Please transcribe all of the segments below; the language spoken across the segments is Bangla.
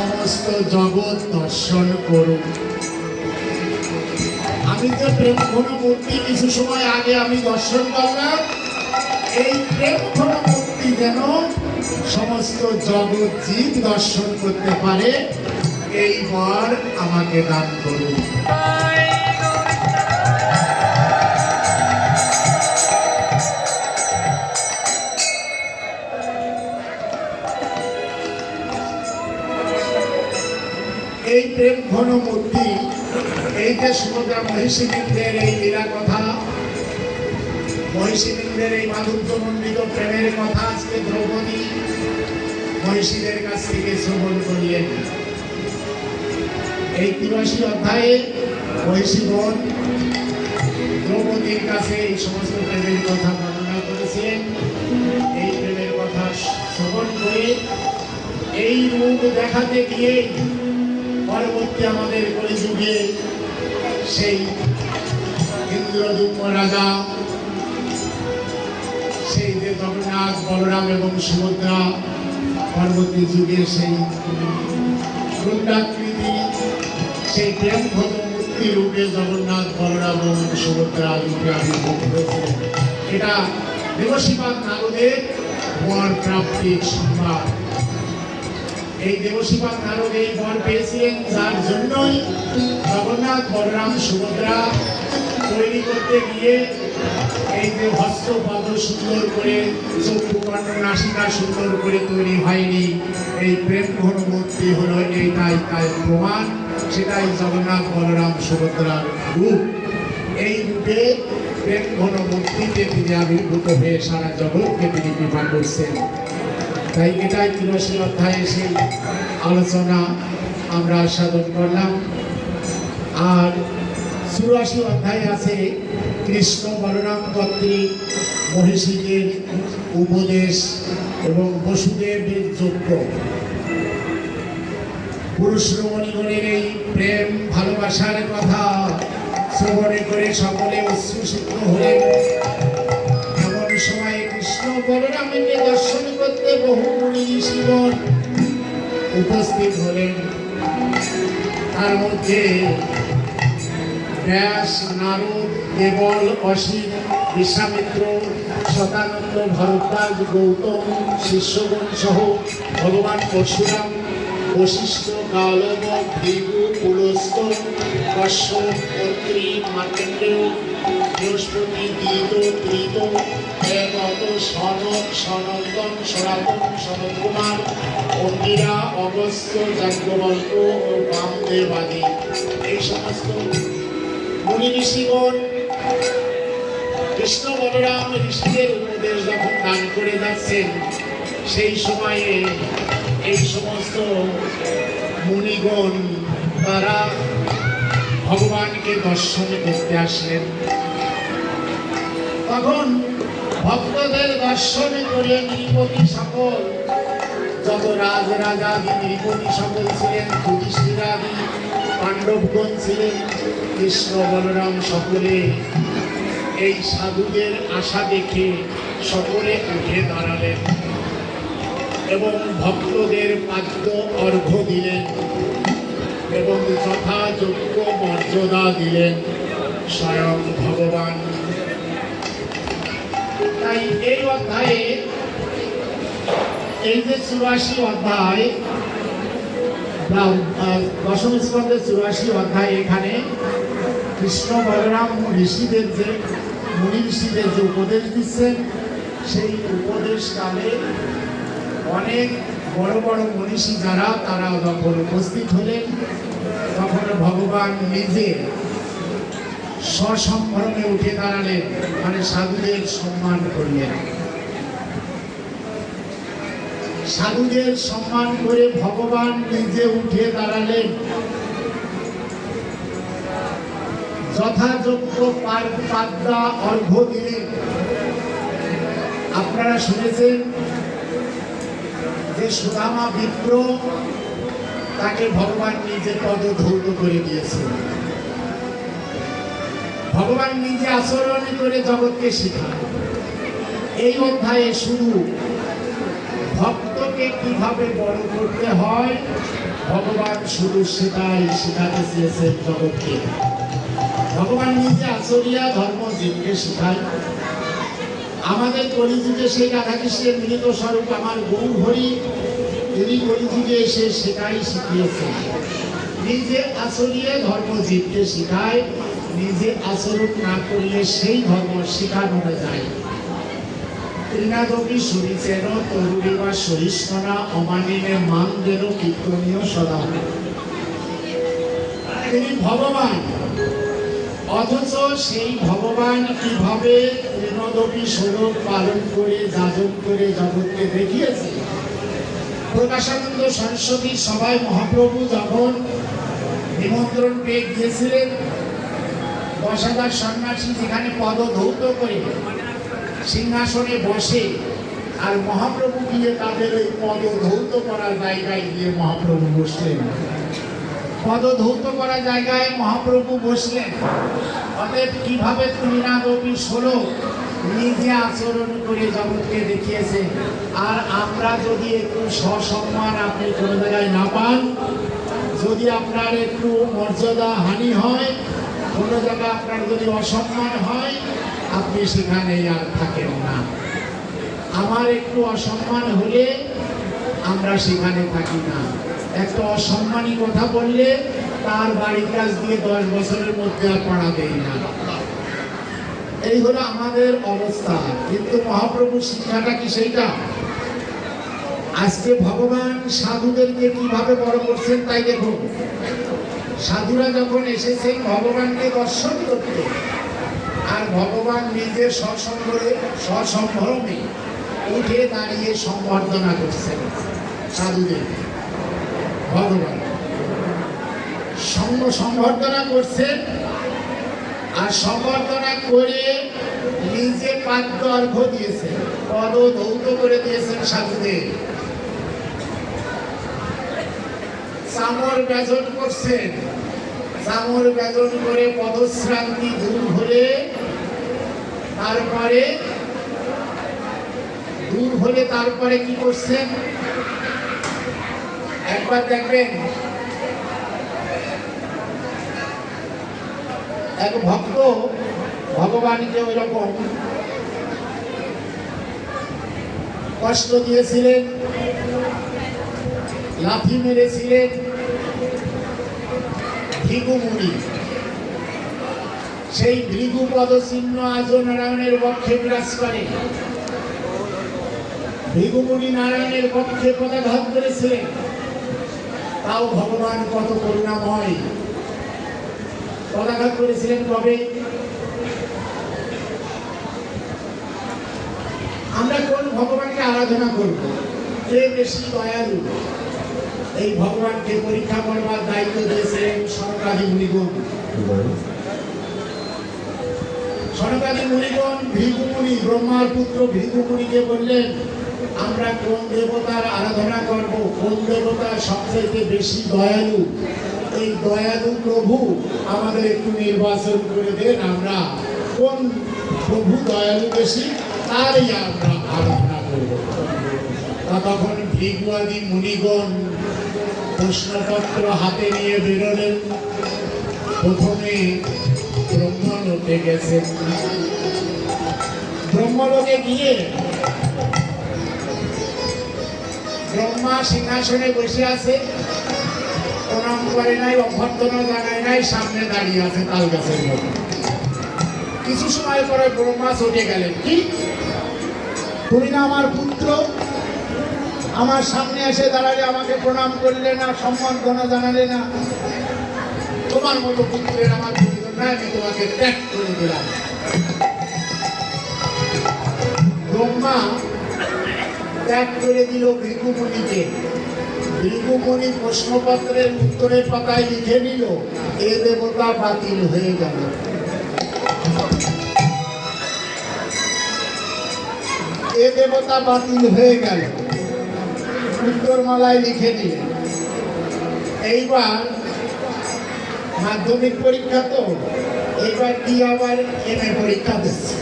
সমস্ত জগৎ দর্শন করুন। আমি যে প্রেম ঘন মূর্তি কিছু সময় আগে আমি দর্শন করলাম, এই প্রেম ঘন মূর্তি যেন সমস্ত জগৎ জীব দর্শন করতে পারে, এই বর আমাকে দান করুন। এই প্রেম ঘন মূর্তি, এই যে সুভদ্রা মহিষীবৃন্দের এই লীলা কথা, মহিষীবৃন্দের এই মাধুর্যমণ্ডিত প্রেমের কথা আজকে দ্রৌপদী মহিষীদের কাছ থেকে শ্রবণ করিলেন। এই 83 অধ্যায়ে মহিষীগণ দ্রৌপদীর কাছে এই সমস্ত প্রেমের কথা বর্ণনা করেছেন। এই প্রেমের কথা শ্রবণ করে এই রূপ দেখাতে গিয়ে পরবর্তী আমাদের কলিযুগে সেই ইন্দ্রদুম্ন রাজা, সেই যে জগন্নাথ, বলরাম এবং সুভদ্রা, পরবর্তী যুগে সেই রূপাকৃতি, সেই প্রেম ঘন মূর্তি রূপে জগন্নাথ, বলরাম এবং সুভদ্রা রূপে আবির্ভূত হয়েছে। এটা দেবশিবাদ নারদের বর প্রাপ্তির সংবাদ। এই দেবশিবাদ নারদ এই বর পেয়েছিলেন, যার জন্যই জগন্নাথ, বলরাম, সুভদ্রা তৈরি করতে গিয়ে এই যে হস্ত পদ সুন্দর করে, চক্ষু কর্ণ নাসিকা সুন্দর করে তৈরি হয়নি। এই প্রেম ঘন মূর্তি হলো এইটাই তাই প্রমাণ। সেটাই জগন্নাথ, বলরাম, সুভদ্রার রূপ। এই রূপে প্রেম ঘন মূর্তিতে তিনি আবির্ভূত হয়ে সারা জগৎকে তিনি কৃপা করছেন। তাই এটাই 83 অধ্যায়ে সেই আলোচনা আমরা সাধন করলাম। আর 84 অধ্যায়ে আছে কৃষ্ণ বলরাম কর্তৃক মহিষীদের উপদেশ এবং বসুদেবের যজ্ঞ। পুরুষ রমণীগণের এই প্রেম ভালোবাসার কথা শ্রবণে করে সকলে অশ্রুসিক্ত হলেন। এমন সময় কৃষ্ণ বলরামকে দর্শন করতে বহু মুনি ঋষিগণ উপস্থিত হলেন। তার মধ্যে ব্যাস, নারদ, দেবল, অসিত, বিশ্বামিত্র, শতানন্দ, ভরদ্বাজ, গৌতম, শিষ্যগণ সহ ভগবান পরশুরাম, বশিষ্ঠ, কালব, ভৃগু, পুলস্ত, কশ্যপ, অত্রি, মার্কণ্ডেয়, বৃহস্পতি, দ্বিত, ত্রিত, দেবত, সনক, সনন্দন, সনাতন, সনত কুমার, অঙ্গিরা, অগস্ত্য, যাজ্ঞবল্ক্য ও বামদেবাদি, এই সমস্ত মুনি ঋষিগণ কৃষ্ণ বলরাম ঋষিদের উপদেশ যখন দান করে যাচ্ছেন, সেই সময়ে এই সমস্ত মুনিগণ তারা ভগবানকে দর্শন করতে আসলেন। তখন ভক্তদের দর্শন করে নৃপতি সকল, যত রাজ রাজাদি নৃপতি সকল ছিলেন, যুধিষ্ঠিরাদি পাণ্ডবগণ ছিলেন, কৃষ্ণ বলরাম সকলে এই সাধুদের আশা দেখে সকলে উঠে দাঁড়ালেন এবং ভক্তদের পাদ্য অর্ঘ্য দিলেন এবং যথাযোগ্য মর্যাদা দিলেন স্বয়ং ভগবান। তাই এই অধ্যায়ে, এই যে 84 অধ্যায়, দশম স্কন্ধের 84 অধ্যায়, এখানে কৃষ্ণ বলরাম ঋষিদের যে মুনি ঋষিদের যে উপদেশ দিচ্ছেন, সেই উপদেশ কালে অনেক বড় বড় মনীষী যারা, তারা যখন উপস্থিত হলেন, তখন ভগবান নিজে সসম্ভ্রমে উঠে দাঁড়ালেন, মানে সাধুদের সম্মান করলেন। সাধুদের সম্মান করে ভগবান নিজে উঠে দাঁড়ালেন, যথাযোগ্য পাদ্যা অর্ঘ্য দিলেন। আপনারা শুনেছেন যে সুদামা বিপ্র, তাকে ভগবান নিজে পদধৌত করে দিয়েছেন। ভগবান নিজে আচরণ করে জগৎকে শেখান। এই অধ্যায়ে শুধু ভক্তকে কিভাবে বড় করতে হয়, ভগবান শুধু সেটাই শেখাতে চেয়েছেন জগৎকে। ভগবান নিজে আচরিয়া ধর্ম জীবকে শেখায়। আমাদের কলিযুগে সেই রাধাকৃষ্ণের মিলিত স্বরূপ আমার গৌর হরি, তিনি কলিযুগে এসে সেটাই শিখিয়েছেন। নিজে আচরিয়া ধর্ম জীবকে শেখায়, নিজে আচরণ না করলে সেই ধর্ম শেখানো যায়। তৃণাদপি শুনিছেন তরুণী বা সহিষ্ণুরা অমানিনে মান যেন কীর্তনীয় সদা। তিনি ভগবান, অথচ সেই ভগবান কিভাবে তৃণাদপি স্বরূপ পালন করে যাজন করে জগৎকে দেখিয়েছে। প্রকাশানন্দ সরস্বতী সভায় মহাপ্রভু যখন নিমন্ত্রণ পেয়ে গিয়েছিলেন, 10,000 সন্ন্যাসী যেখানে পদধৌত করে সিংহাসনে বসে, আর মহাপ্রভু গিয়ে তাদের ওই পদধৌত করার জায়গায় গিয়ে মহাপ্রভু বসলেন। পদধৌত করা জায়গায় মহাপ্রভু বসলেন। অতএব কিভাবে তৃণাদপি স্বরূপ নিজে আচরণ করে জগৎকে দেখিয়েছে। আর আমরা যদি একটু সসম্মান আপনি কোনো জায়গায় না পান, যদি আপনার একটু মর্যাদা হানি হয়, কোনো জায়গায় আপনার যদি অসম্মান হয়, আপনি সেখানে আর থাকেন না। আমার একটু অসম্মান হলে আমরা সেখানে থাকি না। একটা অসম্মানী কথা বললে তার বাড়ির কাছ দিয়ে 10 বছরের মধ্যে আর পাড়া দেই না। এই হলো আমাদের অবস্থা। কিন্তু মহাপ্রভুর শিক্ষাটা কি সেইটা? আজকে ভগবান সাধুদেরকে কিভাবে বড় করছেন তাই দেখুন। সাধুরা যখন এসেছেন ভগবানকে দর্শন করতে, আর ভগবান নিজে সসম্ভ্রমে উঠে দাঁড়িয়ে সম্বর্ধনা করছেন সাধুদের। ভগবান সম্বর্ধনা করছেন, আর সম্বর্ধনা করে নিজে পাদ্য অর্ঘ্য দিয়েছেন, পদ ধৌত করে দিয়েছেন সাধুদের। চামর ব্যজন করছেন, চামর ব্যজন করে পদশ্রান্তি দূর হলে তারপরে কি করছেন একবার দেখবেন। এক ভক্ত ভগবানকে ওই রকম কষ্ট দিয়েছিলেন, লাথি মেরেছিলেন। ভৃগুমুনি, সেই ভৃগু পদচিহ্ন আজও নারায়ণের পক্ষে বিরাজ করে। ভৃগুমুনি নারায়ণের পক্ষে পদাঘাত করেছিলেন, তাও ভগবান কত করুণাময়। পদাঘাত করেছিলেন কবে? আমরা কোন ভগবানকে আরাধনা করব? কে বেশি দয়ালু? এই ভগবানকে পরীক্ষা করবার দায়িত্ব দিয়েছিলেন সনকাদি মুনিগণ। সনকাদি মুনিগণ ভৃগুমুনি, ব্রহ্মার পুত্র ভৃগুমুনিকে বললেন, আমরা কোন দেবতার আরাধনা করব? কোন দেবতা সবচেয়ে বেশি দয়ালু? এই দয়ালু প্রভু আমাদের একটু নির্বাচন করে দেন, আমরা কোন প্রভু দয়ালু বেশি তারই আমরা আরাধনা করব। তখন ভৃগুয়াদি মুনিগণ প্রশ্নপত্র হাতে নিয়ে বেরোলেন। প্রথমে ব্রহ্মলোকে গেছেন। ব্রহ্মলোকে গিয়ে ব্রহ্মা সিংহাসনে বসে আছে, প্রণাম করে নাই, অভ্যর্থনা জানায় নাই, সামনে দাঁড়িয়ে আছে তাল গাছের মতো। কিছু সময় পরে ব্রহ্মা চটে গেলেন, কি তুমি না আমার পুত্র? আমার সামনে এসে দাঁড়ালে আমাকে প্রণাম করলে না, সম্বর্ধনা জানালে না। তোমার মতো পুত্রের আমার প্রয়োজন নাই, আমি তোমাকে ত্যাগ করে দিলাম। ব্রহ্মা ত্যাগ করে দিল ভৃগুমুনিকে। ভৃগুমুনি প্রশ্নপত্রের উত্তরের পাতায় লিখে নিল, এ দেবতা বাতিল হয়ে গেল। এ দেবতা বাতিল হয়ে গেল, উত্তরমালায় লিখে দিলেন। এইবার মাধ্যমিক পরীক্ষা তো, এবার কি আবার এমএ পরীক্ষা দিচ্ছে।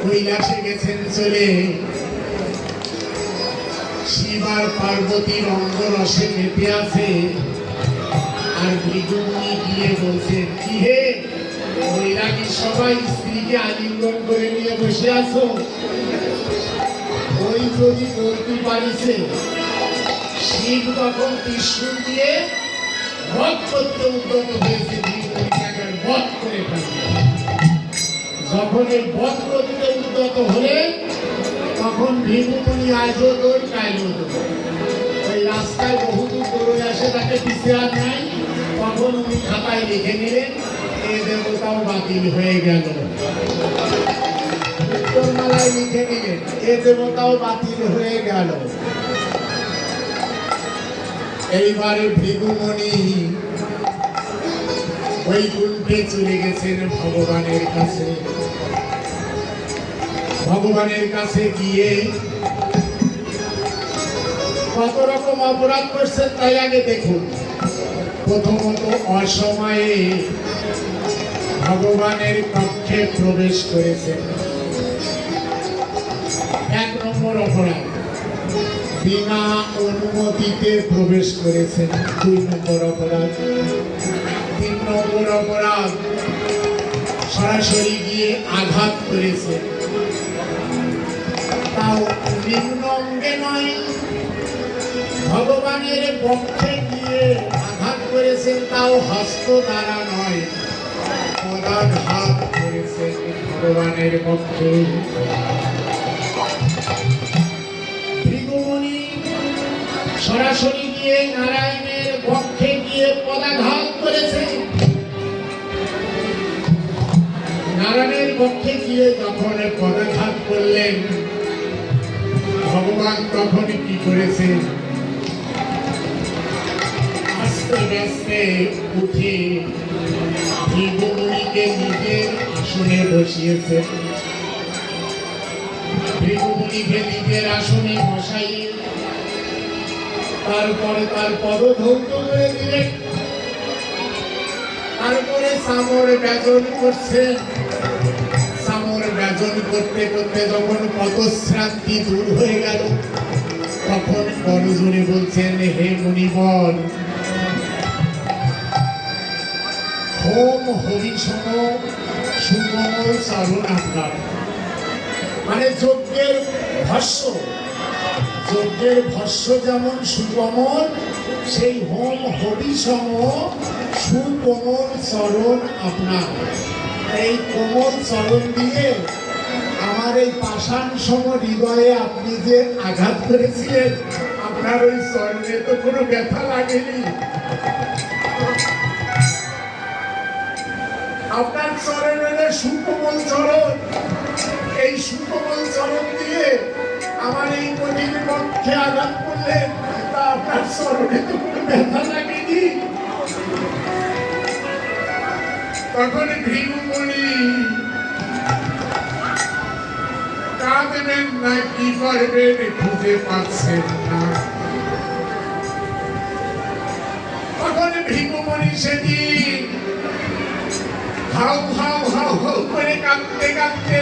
কৈলাসে গেছেন চলে, শিব আর পার্বতীর অঙ্গরসে মেতে আছে। আর ভৃগুমুনি গিয়ে বলছে, কি হে বৈরাগী সবাই স্ত্রীকে আলিঙ্গন করে নিয়ে বসে আছো? ওই যদি বলতে পারিছে। শিব তখন ত্রিশূল দিয়ে বধ করতে উদ্যত হয়েছে, ভৃগুমুনিকে বধ করে ফেলবে। যখন এই বধ করতে উদ্যত হলে তখন ভৃগুমুনি আজও দৌড় কাইলো দৌড়। ওই রাস্তায় বহুদূর দৌড়ে আসে, তাকে পিছিয়ে আর নাই। তখন উনি খাতায় লিখে নিলেন, এ দেবতাও বাতিল হয়ে গেল। উত্তরমালায় লিখে নিলেন, এ দেবতাও বাতিল হয়ে গেল। এইবারে ভৃগুমুনি বৈকুণ্ঠে চলে গেছেন ভগবানের কাছে। ভগবানের কাছে গিয়ে কত রকম অপরাধ করছেন তাই আগে দেখুন। প্রথমত অসময়ে ভগবানের কক্ষে প্রবেশ করেছেন, 1 নম্বর অপরাধ। বিনা অনুমতিতে প্রবেশ করেছেন, 2 নম্বর অপরাধ। 3 নম্বর অপরাধ, সরাসরি গিয়ে আঘাত করেছেন, তাও নিম্ন অঙ্গে নয়, ভগবানের পক্ষে গিয়ে আঘাত করেছেন, তাও হস্ত দ্বারা নয়, পদাঘাত করেছেন ভগবানের পক্ষে। ভৃগুমুনি সরাসরি গিয়ে নারায়ণের পক্ষে গিয়ে পদাঘাত করেছেন। নারায়ণের পক্ষে গিয়ে যখন পদাঘাত করলেন, ভগবান তখন কি করেছেন? আস্তে আস্তে উঠে ভৃগুমুনিকে নিজের আসনে বসিয়েছেন। ভৃগুমুনিকে নিজের আসনে বসাই তারপরে তার পদধৌত করে দিলেন। তারপরে চামর ব্যজন করছেন। চামর ব্যজন করতে করতে যখন পদশ্রান্তি দূর হয়ে গেল, তখন করজোড়ে বলছেন, হে মুনিবর, হোম হরিষণ সুকমল চরণ আপনার। মানে যজ্ঞের ভস্য, যজ্ঞের ভস্য যেমন সুকমল, সেই হোম হরিষণ সুকমল চরণ আপনার। এই কোমল চরণ দিয়ে আমার এই পাষাণ সম হৃদয়ে আপনি যে আঘাত করেছিলেন, আপনার ওই চরণে তো কোনো ব্যথা লাগেনি। আপনার চরণ হলে সুকোমল চরণ। এই সুকোমল চরণ দিয়ে আমার এই কঠিন পক্ষে আঘাত করলেন, তা আপনার চরণে তো কোনো ব্যথা লাগেনি। তখন ভৃগুমুনি কাঁদবেন না কি করবেন খুঁজে পাচ্ছেন না। তখন ভৃগুমুনি সেদিন হাউ হাউ হাউ হাউ করে কাঁদতে কাঁদতে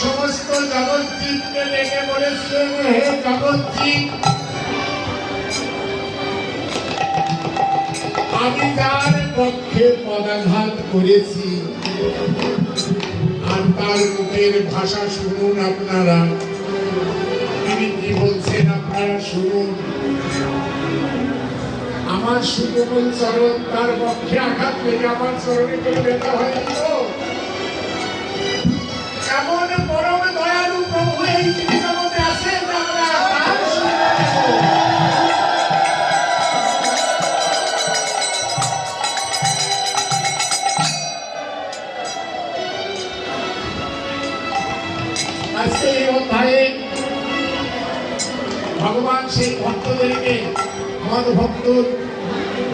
সমস্ত জগৎজীবকে ডেকে বলেছিলেন, হে জগৎজীব, আমি যার পক্ষে পদাঘাত করেছি আর তার মুখের ভাষা শুনুন আপনারা। তিনি কি বলছেন আপনারা শুনুন। আমার সুকোমল চরণ, তার পক্ষে আঘাত লেগে আমার চরণে কোনো ব্যথা হয়নি তো? এমন পরম দয়ালু প্রভু এই জগতে আছেন, আমরা তার আজকে এই অধ্যায়ে ভগবান সেই ভক্তদেরকে মদ ভক্ত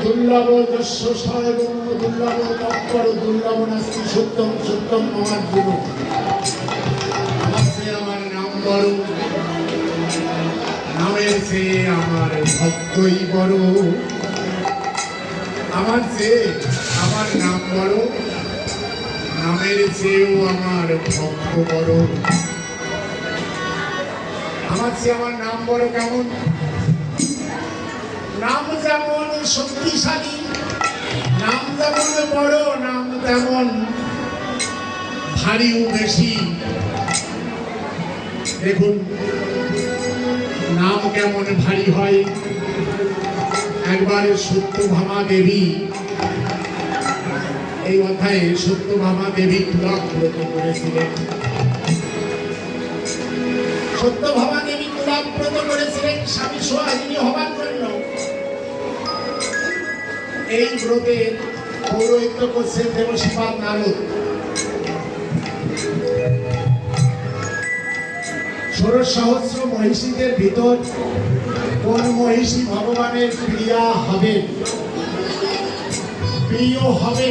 দুর্লভ যস্য সর্বং দুর্লভ তৎপর দুর্লভ নাস্তি সত্যম সত্যম আমার গুরু। আমার সে আমার নাম বড়, নামের সে আমার ভক্তই বড়। আমার সে আমার নাম বড়, নামের চেয়েও আমার ভক্ত বড়। আমার চেয়ে আমার নাম বড় কেমন? নাম যেমন শক্তিশালী, নাম যেমন বড়, নাম তেমন ভারীও বেশি। দেখুন নাম কেমন ভারী হয়। একবার সত্যভামা দেবী, এই অধ্যায়ে সত্যভামা দেবী তুলক ব্রত করেছিলেন। সত্যভামা দেবী তুলক ব্রত করেছিলেন স্বামী সোহাগিনী হবার জন্য। এই ব্রতের পৌরোহিত্য করছেন দেবশ্রীপাদ নারদ। ষোড়শ সহস্র মহিষীদের ভিতর কোন মহিষী ভগবানের প্রিয়া হবে, প্রিয় হবে,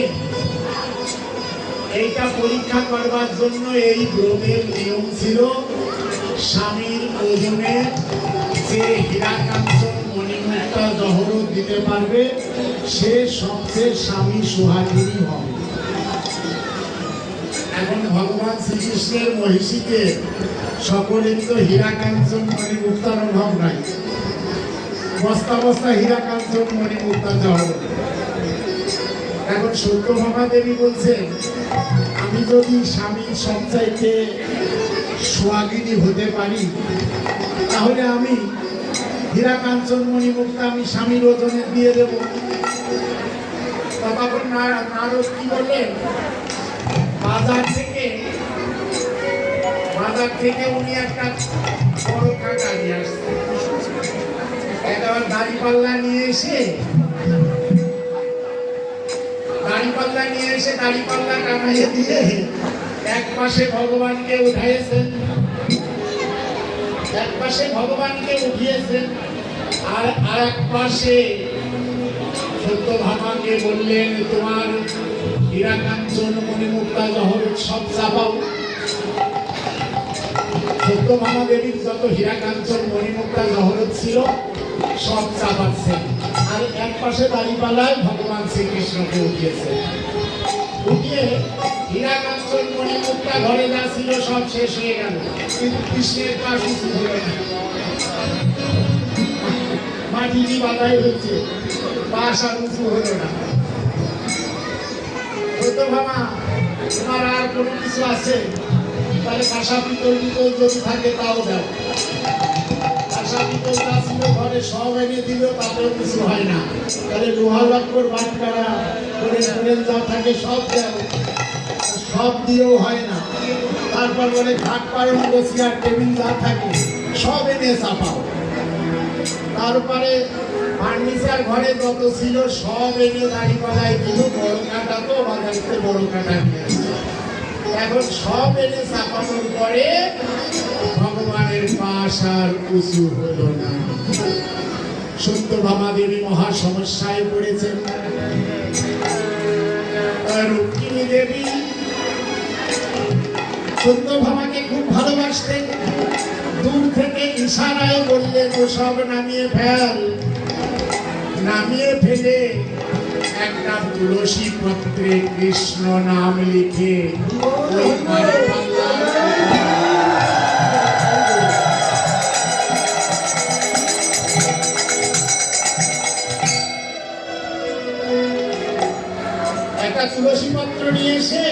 এইটা পরীক্ষা করবার জন্য এই ব্রতের নিয়ম ছিল স্বামীর ওজনে যে হীরা কাঞ্চন মণিমুক্তা জহরত দিতে পারবে সে সবচেয়ে স্বামী সোহাগিনী হবে। এখন ভগবান শ্রীকৃষ্ণের মহিষীকে সকলের তো হীরা কাঞ্চন মণিমুক্তার অভাব নাই, বস্তা বস্তা হীরা কাঞ্চন মণিমুক্তা জহরত। এখন সত্যভামা দেবী বলছেন আমি যদি স্বামীর সবচাইতে সোহাগিনী হতে পারি তাহলে আমি হীরা কাঞ্চন মণিমুক্তা আমি স্বামীর ওজনে দিয়ে দেব। তখন নারদ কি বললেন, বাজার থেকে উনি একটা বড় কাঁটা নিয়ে আসছেন। একবার দাড়িপাল্লা নিয়ে এসে দাড়িপাল্লা টানাইয়ে দিয়ে এক পাশে ভগবানকে উঠাইয়েছেন, এক পাশে ভগবানকে উঠিয়েছেন, আর এক পাশে সত্যভামাকে বললেন তোমার হীরা কাঞ্চন মণিমুক্তা জহরত সব চাপাও। সত্যভামা দেবীর যত হীরা কাঞ্চন মণিমুক্তা জহরত ছিল সব চাপাচ্ছেন, আর এক পাশে দাড়িপাল্লায় ভগবান শ্রীকৃষ্ণকে উঠিয়েছেন। উঠিয়ে হীরা কাঞ্চন মণিমুক্তা ঘরে যা ছিল সব শেষ হয়ে গেল, কিন্তু কৃষ্ণের পা উঁচু হলো না, মাটি বাঁধাই হয়েছে, পাশ আর উঁচু হলো না। সত্যভামা তোমার আর কোনো কিছু আছে? তাহলে কাঁসা পিতল যদি থাকে তাও দাও। কাঁসা পিতল যা ছিল ঘরে সব এনে দিল, তাতেও কিছু হয় না। তাহলে লোহা লক্কর বাটকারা করে যা থাকে সব দাও, সব দিয়েও হয় না। তারপর বলে খাট পালন বসিয়ার টেবিল যা থাকে সব এনে চাপাও। তারপরে ফার্নিচার ঘরে যত ছিল সব এনে দাড়িপাল্লায় দিল, বড় কাঁটা তো বাজারে বড় কাঁটা নিয়ে আসছে। এখন সব এনে চাপানোর পরে ভগবানের পাশ আর উঁচু হলো না। সত্যভামা দেবী মহা সমস্যায় পড়েছেন। রুক্মিণী দেবী সত্যভামাকে খুব ভালোবাসতেন। দূর থেকে ইশারায় বললেন ওসব নামিয়ে ফেল। নামিয়ে ফেলে একটা তুলসী পত্রে কৃষ্ণ নাম লিখে একটা তুলসী পত্র নিয়ে এসে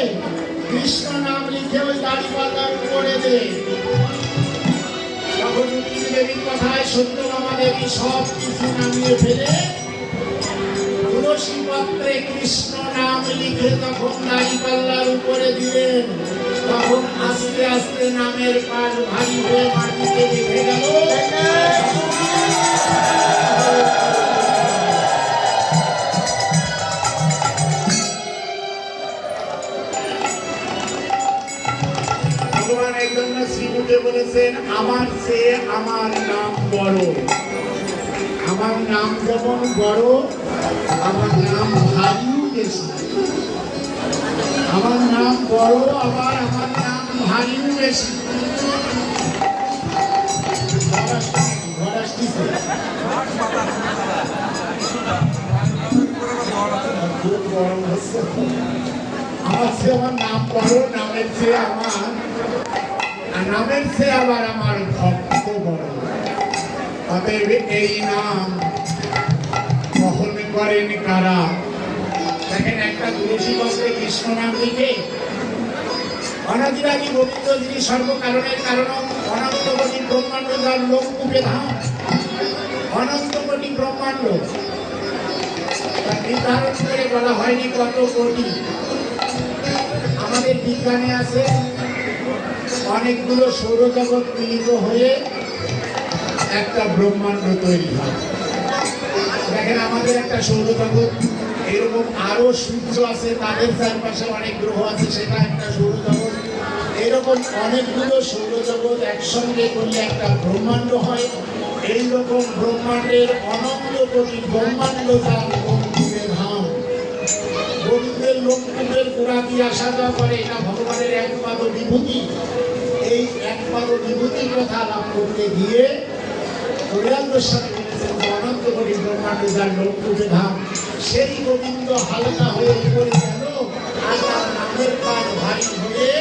কৃষ্ণ নাম লিখে ওই দাড়িপাল্লার উপরে দে। তখন রুক্মিণী দেবীর কথায় সত্যভামা দেবী সব কিছু নামিয়ে ফেলে তুলসী পত্রে কৃষ্ণ নাম লিখে তখন দাড়িপাল্লার উপরে দিলেন। তখন আস্তে আস্তে নামের পাঠ ভারী হয়ে মাটিতে রেখে গেল। ভগবান একজন শ্রীমুখে বলেছেন আমার চেয়ে আমার নাম বড়। আমার নাম যেমন বড়, আমার নাম ভারীও বেশি। আমার নাম বড়, আবার আমার নাম ভারীও বেশি। খুব গরম হচ্ছে। আমার চেয়ে আমার নাম বড়, নামের চেয়ে আবার আমার ভক্ত। কত বড়। অতএব এই নাম গ্রহণ করেন কারা? দেখেন, একটা তুলসী পত্রে কৃষ্ণ নাম লিখে অনাদিরাদি গোবিন্দ যিনি সর্বকারণের কারণ, অনন্ত কোটি ব্রহ্মাণ্ড যার লোককূপে ধাম, অনন্ত কোটি ব্রহ্মাণ্ড নির্ধারণ করে বলা হয়নি কত কোটি। আমাদের বিজ্ঞানে আছে অনেকগুলো সৌরজগৎ মিলিত হয়ে একটা ব্রহ্মাণ্ড তৈরি হয়। দেখেন, আমাদের একটা সৌরজগৎ, এরকম আরো সূর্য আছে, তাদের চারপাশে অনেক গ্রহ আছে, সেটা একটা সৌরজগৎ। এরকম অনেকগুলো সৌরজগৎ একসঙ্গে করলে একটা ব্রহ্মাণ্ড হয়। এইরকম ব্রহ্মাণ্ডের অনন্ত কোটি ব্রহ্মাণ্ড যার লোককূপে ধাম, গোবিন্দের লোককূপের গোড়া দিয়ে আসা যাওয়া করে, এটা ভগবানের একমাদ বিভূতি। এই একমাদ বিভূতির কথা লাভ করতে গিয়ে অনন্ত কোটি ব্রহ্মাণ্ড যার লোককূপে ধাম, সেই গোবিন্দ হালকা হয়ে উপরে গেল আর তার নামের পাঠ ভারী হয়ে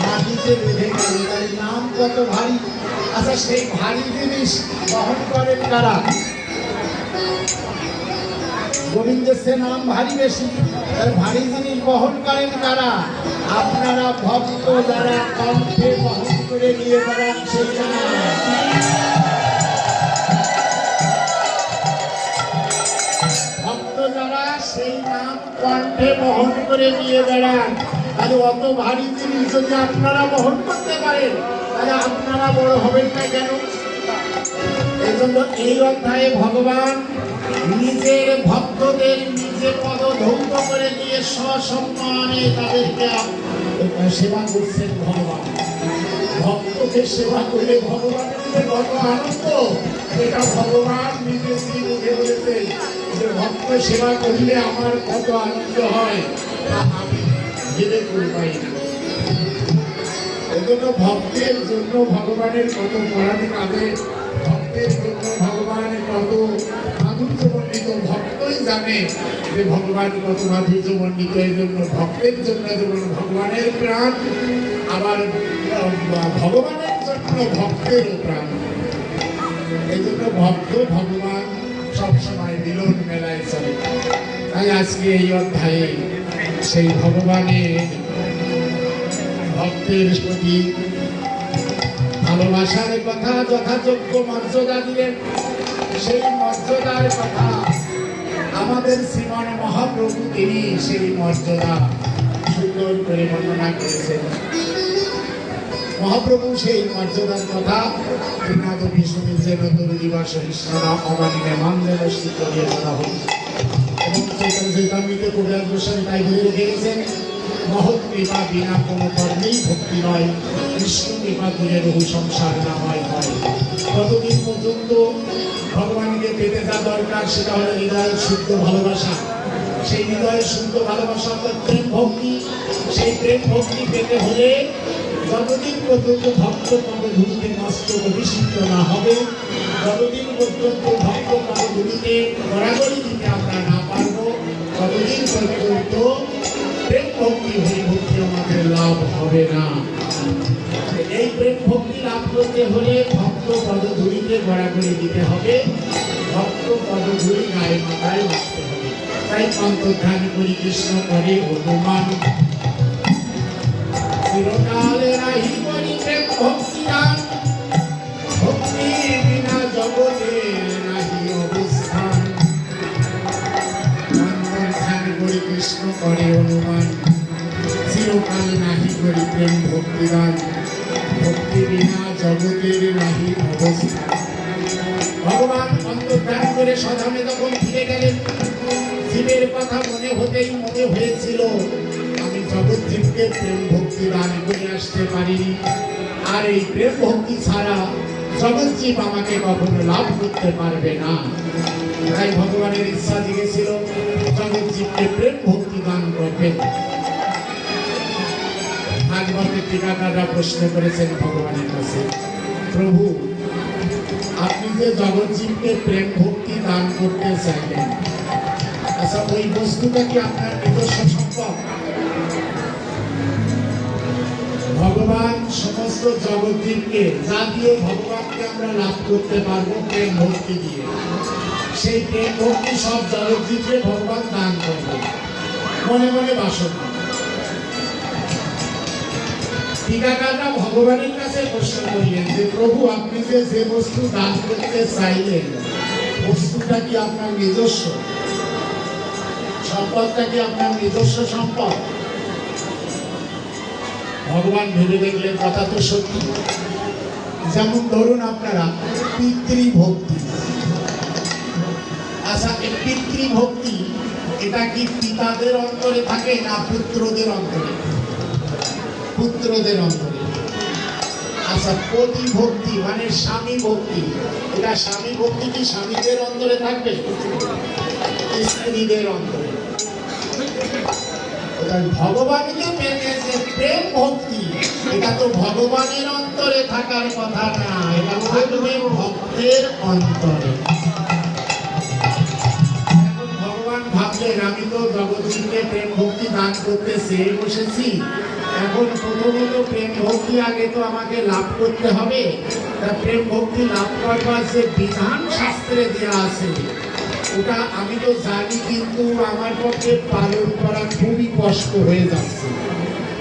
মাটিতে বেঁধে গেল। তার নাম কত ভারী। আচ্ছা, সেই ভারী জিনিস বহন করেন কারা? গোবিন্দের সে নাম ভারী বেশি, তার ভারী জিনিস বহন করেন কারা? আপনারা ভক্ত যারা কণ্ঠে বহন করে নিয়ে বেড়ান সেই ভক্ত যারা সেই নাম কণ্ঠে বহন করে নিয়ে বেড়ান। তাহলে অত ভারী জিনিস যদি আপনারা বহন করতে পারেন, তাহলে আপনারা বড় হবেন না কেন? এই জন্য এই অধ্যায়ে ভগবান নিজের ভক্তদের নিজে পদধৌত করে দিয়ে সসম্মানে তাদেরকে সেবা করছেন। ভগবান ভক্তকে সেবা করে ভগবানের যে কত আনন্দ, এটা ভগবান নিজে মুখে বলেছেন যে ভক্ত সেবা করলে আমার কত আনন্দ হয় তা আমি ভেবে করবাই না। এজন্য ভক্তের জন্য ভগবানের কত পরাণী কাঁদে, ভক্তের জন্য ভগবানের কত মাধুর্যমণ্ডিত, ভক্তই জানে যে ভগবান কত মাধুর্যমণ্ডিত। এই জন্য ভক্তের জন্য যেমন ভগবানের প্রাণ, আবার ভগবানের জন্য ভক্তেরও প্রাণ। এই জন্য ভক্ত ভগবান সবসময় মিলন মেলায় চলে। তাই আজকে এই অধ্যায়ে সেই ভগবানের ভক্তের প্রতি ভালোবাসার কথা, যথাযোগ্য মর্যাদা দিলেন। সেই মর্যাদার কথা আমাদের শ্রীমান মহাপ্রভু তিনি সেই মর্যাদা সুন্দর করে বর্ণনা করেছেন। মহাপ্রভু সেই মর্যাদার কথা ত্রিনাথ বিষ্ণু যে নতুন দিবস ঈশ্বরা অবানিনে মানদেব স্থিত দিয়ে বলা হল। এবং চৈতন্যতে কবিরাজ গোস্বামী তাই বলে রেখে গেছেন, মহৎ কৃপা বিনা কোনো কর্মেই ভক্তি নয়, বিষ্ণু কৃপা দূরে বহু সংসার না হয়। কতদিন পর্যন্ত ভগবানকে পেতে যা দরকার সেটা হলো হৃদয়ের শুদ্ধ ভালোবাসা। সেই হৃদয়ের শুদ্ধ ভালোবাসা অর্থাৎ প্রেম ভক্তি। সেই প্রেম ভক্তি পেতে হলে যতদিন পর্যন্ত ভক্ত পদধূলিতে মস্তক অভিষিক্ত না হবে, যতদিন পর্যন্ত ভক্ত পদধূলিতে গড়াগড়ি দিতে আমরা না পারব, ততদিন পর্যন্ত প্রেম ভক্তি হয়ে ভক্তি আমাদের লাভ হবে না। এই প্রেম ভক্তি লাভ করতে হলে ভক্ত পদধূলিতে গড়াগড়ি দিতে হবে, ভক্ত পদধূলি গায়ে মাথায় মারতে হবে। তাই অন্তর্ধান করি কৃষ্ণ করে হনুমান, চিরকালে রাহি করি প্রেম ভক্তি দান, ভক্তি বিনা জগতে নাহি অবস্থান। অন্তর্ধান করি কৃষ্ণ করে হনুমান, চিরকাল নাহি করি প্রেম ভক্তি দান, ভক্তি বিনা জগতের নাহি অবস্থান। ভগবান অন্তর্ধান করে সধামে যখন ফিরে গেলেন, জীবের কথা মনে হতেই মনে হয়েছিল আমি জগৎ জীবকে প্রেম ভক্তি দান করে আসতে পারিনি, আর এই প্রেম ভক্তি ছাড়া জগৎ জীব আমাকে কখনো লাভ করতে পারবে না। তাই ভগবানের ইচ্ছা জেগেছিল জগৎ জীবকে প্রেম ভক্তি দান করবেন। ভাগবতের টিকাকাররা প্রশ্ন করেছেন ভগবানের কাছে, প্রভু আপনি যে জগৎ জীবকে প্রেম ভক্তি দান করতে চাইলেন, আচ্ছা ওই বস্তুটা কি আপনার নিজস্ব সম্পদ? ভগবান সমস্ত জগৎকে যা দিয়ে ভগবানকে আমরা লাভ করতে পারবো প্রেম ভক্তি দিয়ে, সেই প্রেম ভক্তি সব জগৎকে ভগবান দান করবে। মনে মনে বাসনা টিকাকাররা ভগবানের কাছে প্রশ্ন করলেন যে প্রভু, আপনি যে বস্তু দান করতে চাইলেন, বস্তুটা কি আপনার নিজস্ব? সম্পদটা কি আপনার নিজস্ব সম্পদ? ভগবান ভেবে দেখলেন কথা তো সত্যি। যেমন ধরুন আপনারা পিতৃভক্তি, আচ্ছা এই পিতৃভক্তি এটা কি পিতাদের অন্তরে থাকে না পুত্রদের অন্তরে? পুত্রদের অন্তরে। আচ্ছা পতি ভক্তি মানে স্বামী ভক্তি, এটা স্বামী ভক্তি কি স্বামীদের অন্তরে থাকবে? স্ত্রীদের অন্তরে। ভগবানকে পেতে যে প্রেম ভক্তি, এটা তো ভগবানের অন্তরে থাকার কথা না, এটা থাকবে ভক্তের অন্তরে। এখন ভগবান ভাবলেন আমি তো জগৎকে প্রেম ভক্তি দান করতে চেয়ে বসেছি, এখন প্রথমত প্রেম ভক্তি আগে তো আমাকে লাভ করতে হবে। তা প্রেম ভক্তি লাভ করবার যে বিধান শাস্ত্রে দেওয়া আছে ওটা আমি তো জানি, কিন্তু আমার পক্ষে পালন করা খুবই কষ্ট হয়ে যাচ্ছে।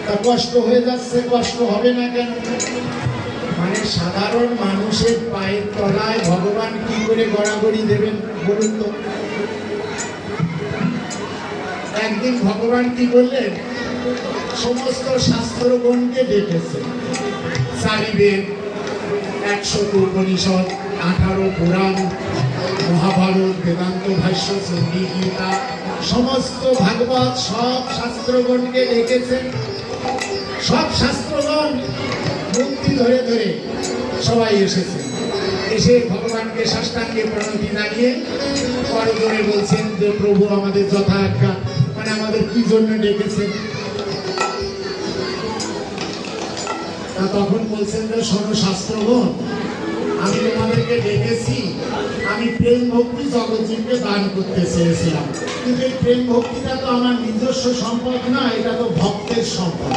তা কষ্ট হয়ে যাচ্ছে, কষ্ট হবে না কেন? মানে সাধারণ মানুষের পায়ের তলায় ভগবান কি করে গড়াগড়ি দেবেন বলুন তো? একদিন ভগবান কি করলেন, সমস্ত শাস্ত্রগণকে ডেকেছে, চারিবেদ, 100 উপনিষদ, 18 পুরাণ, মহাভারত, বেদান্ত ভাষ্য, চণ্ডী গীতা, সমস্ত ভাগবত, সব শাস্ত্রগণকে ডেকেছেন। সব শাস্ত্রগণ মুক্তি ধরে ধরে সবাই এসেছে। এসে ভগবানকে সাষ্টাঙ্গে প্রণতি জানিয়ে করজোড়ে বলছেন যে প্রভু আমাদের যথা আজ্ঞা, মানে আমাদের কি জন্য ডেকেছেন? তখন বলছেন যে শোনো শাস্ত্রগণ, আমি তোমাদেরকে ডেকেছি, আমি প্রেম ভক্তি জগৎজীবকে দান করতে চেয়েছিলাম, কিন্তু এই প্রেম ভক্তিটা তো আমার নিজস্ব সম্পদ না, এটা তো ভক্তের সম্পদ।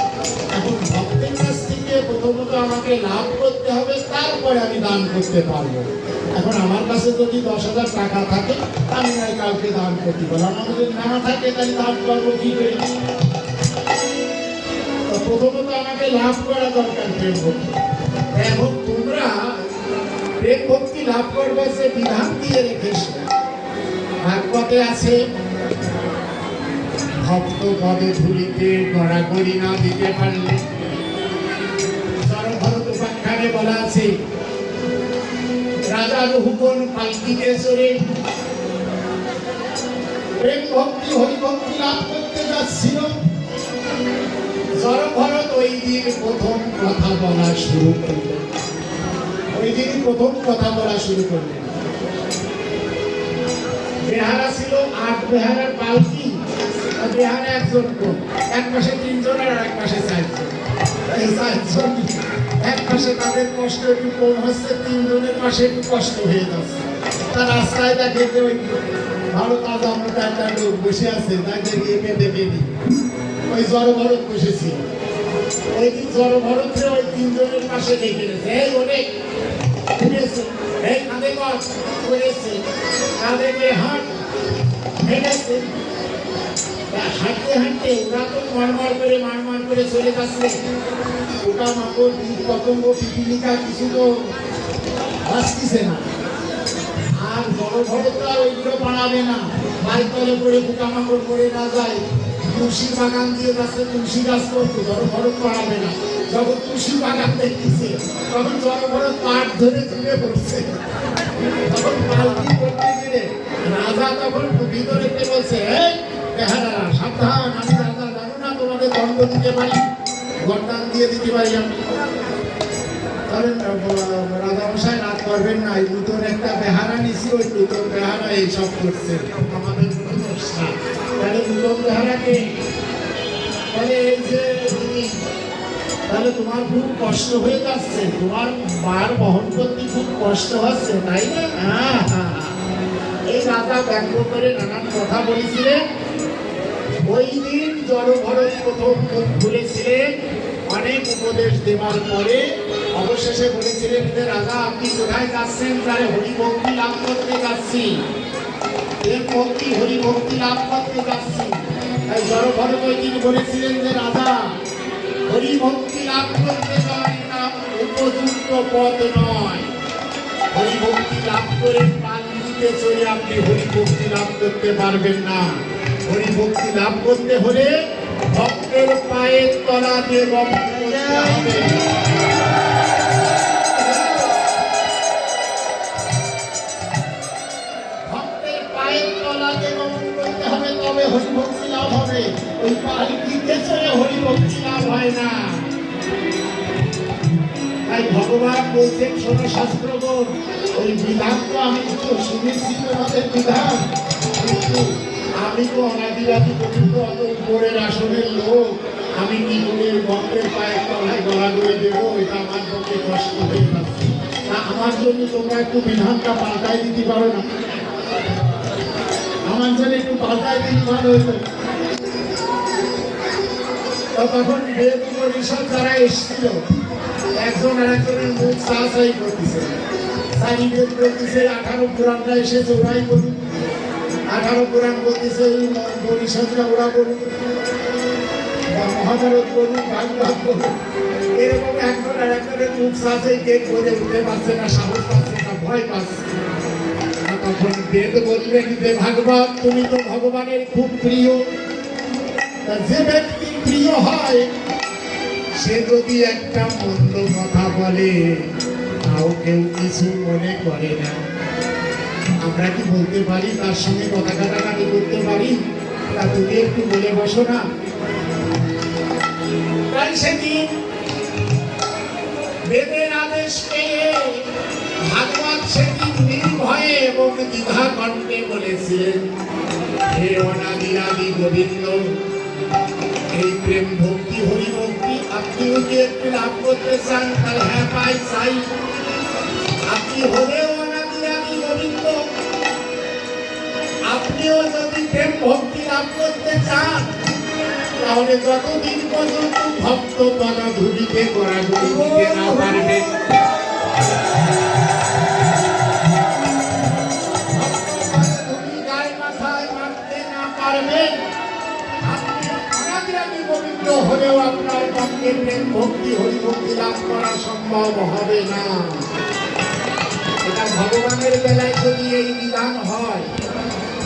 এখন ভক্তের কাছ থেকে প্রথমত আমাকে লাভ করতে হবে, তারপরে আমি দান করতে পারবো। এখন আমার কাছে যদি 10,000 টাকা থাকে, আমি নয় কাউকে দান করতে পারবো, আমার যদি না থাকে তাহলে দান করবো কি করে? প্রথমত আমাকে লাভ করা দরকার প্রেম ভক্তি। এখন তোমরা প্রেম ভক্তি লাভ করবে যে বিধান দিয়ে রেখেছ, ভাগবতে আছে ভক্ত পদে ধুলিতে গড়াগড়ি না দিতে পারলে, সর্বভরত উপাখ্যানে বলা আছে রাজা রঘুগণ পালকিতে চড়ে প্রেম ভক্তি হরিভক্তি লাভ করতে যাচ্ছিল। সর্বভরত ওই দিন প্রথম কথা বলা শুরু করলেন, ওই দিন প্রথম কথা বলা শুরু করলেন। বেহারা ছিল 8 বেহারার পালকি, বেহারা একজন কোন, এক পাশে 3 জন আর এক পাশে 4 জন। এই 4 জন এক পাশে তাদের কষ্ট একটু কম হচ্ছে, 3 জনের পাশে একটু কষ্ট হয়ে যাচ্ছে। তার রাস্তায় দেখে যে ওই ভালো তাজা মোটা একটা লোক বসে আছে, তাকে গিয়ে কেঁদে কেঁদে ওই জড়ভরত বসেছিল। ওই দিন জড়ভরতরে ওই 3 জনের পাশে ডেকে গেছে, এই অনেক উঠেছে, এই কাঁধে কর করেছে, কাঁধে গিয়ে হাঁট হেঁটেছে। হাঁটতে হাঁটতে ওরা তো মারমার করে চলে যাচ্ছে। ওটা মাকড় কীট পতঙ্গ পিপিলিকা কিছু তো আসতেছে না। আর জড়ভরত আর ওইগুলো পাড়াবে না, বাড়ির তলে পড়ে পোকামাকড় পড়ে না যায়। তুলসী বাগান দিয়ে যাচ্ছে, তুলসী গাছ করতো, জড়ভরত পাড়াবে না। যখন তুলসী বাগান দেখতেছে তখন জড়ভরত পাট ধরে তুলে পড়ছে। তখন পালকি করতে গেলে রাজা তখন ভিতরে বলছে, এই বেহারারা সাবধান, আমি রাজা, জানো না তোমাদের দণ্ড দিতে পারি, গরদান দিয়ে দিতে পারি আমি। তাহলে রাজা মশাই রাত করবেন না, এই নতুন একটা বেহারা নিছি, ওই নতুন বেহারা এইসব করছে, আমাদের কোনো দোষ না। তাহলে নতুন বেহারাকে তাহলে এই যে তাহলে তোমার খুব কষ্ট হয়ে যাচ্ছে, তোমার বার বহন করতে খুব কষ্ট হচ্ছে, তাই না? এই রাজা ব্যঙ্গ করে নানান কথা বলেছিলেন। ওই দিন জড়ভরত প্রথম মুখ খুলেছিলেন, অনেক উপদেশ দেওয়ার পরে অবশেষে বলেছিলেন যে রাজা আপনি কোথায় যাচ্ছেন? তারে হরিভক্তি লাভ করতে যাচ্ছি, ভক্তি হরিভক্তি লাভ করতে যাচ্ছি। তাই জড়ভরত তিনি বলেছিলেন যে রাজা হরিভক্তি লাভ করতে যাওয়া এটা উপযুক্ত পথ নয়। হরিভক্তি লাভ করে পাল্লিতে চলে আপনি হরিভক্তি লাভ করতে পারবেন না। হরিভক্তি লাভ করতে হলে ভক্তের পায়ের তলা দিয়ে গমন করতে হবে। ভক্তের পায়ের তলা দিয়ে গমন করতে হবে, তবে হরিভক্তি লাভ হবে। ওই পাল্লিতে চলে হরিভক্তি লাভ হয় না। তাই ভগবান বলছেন শোনো শাস্ত্রগণ, ওই বিধান তো আমি তো শুনেছি তোমাদের বিধান, কিন্তু আমি তো অনাদিবাদী পর্যন্ত অত উপরের আসনের লোক, আমি কি করে ভক্তের পায়ের তলায় গলা করে দেবো? এটা আমার পক্ষে কষ্ট হয়ে যাচ্ছে। না, আমার জন্য তোমরা একটু বিধানটা পাল্টাই দিতে পারো না? আমার জন্য একটু পাল্টাই দিতে ভালো হতো। তখন বেদ পরিষদ যারা এসেছিল, একজন আর একজনের মুখ চাই করতেছে, চারি বেদ বলতেছে 18 পুরাণটা এসেছে ওরাই বলুন, 18 পুরাণ বলতেছে পরিষদরা ওরা বলুন, মহাভারত বলুন, ভাগবত বলুন। এরকম একজন আর একজনের মুখ চাই কে করে উঠতে পারছে না, সাহস পাচ্ছে না, ভয় পাচ্ছে। তখন বেদ বললেন যে ভাগবত তুমি তো ভগবানের খুব প্রিয়, যে ব্যক্তি প্রিয় হয় সে যদি একটা মন্দ কথা বলে তাও কেউ কিছু মনে করে না। আমরা কি বলতে পারি তার সঙ্গে কথা কাটাকাটি করতে পারি? তা তুমি একটু বলে বসো না। তাই সেদিন বেদের আদেশ পেয়ে ভাগবত সেদিন নির্ভয়ে এবং দ্বিধা কণ্ঠে বলেছিলেন, হে অনাদিরাদি গোবিন্দ, এই প্রেম ভক্তি হরিভক্তি আপনিও কি একটু লাভ করতে চান? তাহলে হ্যাঁ পাই চাই। আপনি হলেও অনাদিরাদি গোবিন্দ, আপনিও যদি প্রেম ভক্তি লাভ করতে চান তাহলে যতদিন পর্যন্ত ভক্ত পদা ধুলিতে গড়াগড়ি দিতে না পারবেন, গায়ে মাথায় মারতে না পারবেন, গোবিন্দ হলেও আপনার পক্ষে প্রেম ভক্তি হরিভক্তি লাভ করা সম্ভব হবে না। এটা ভগবানের বেলায় যদি এই বিধান হয়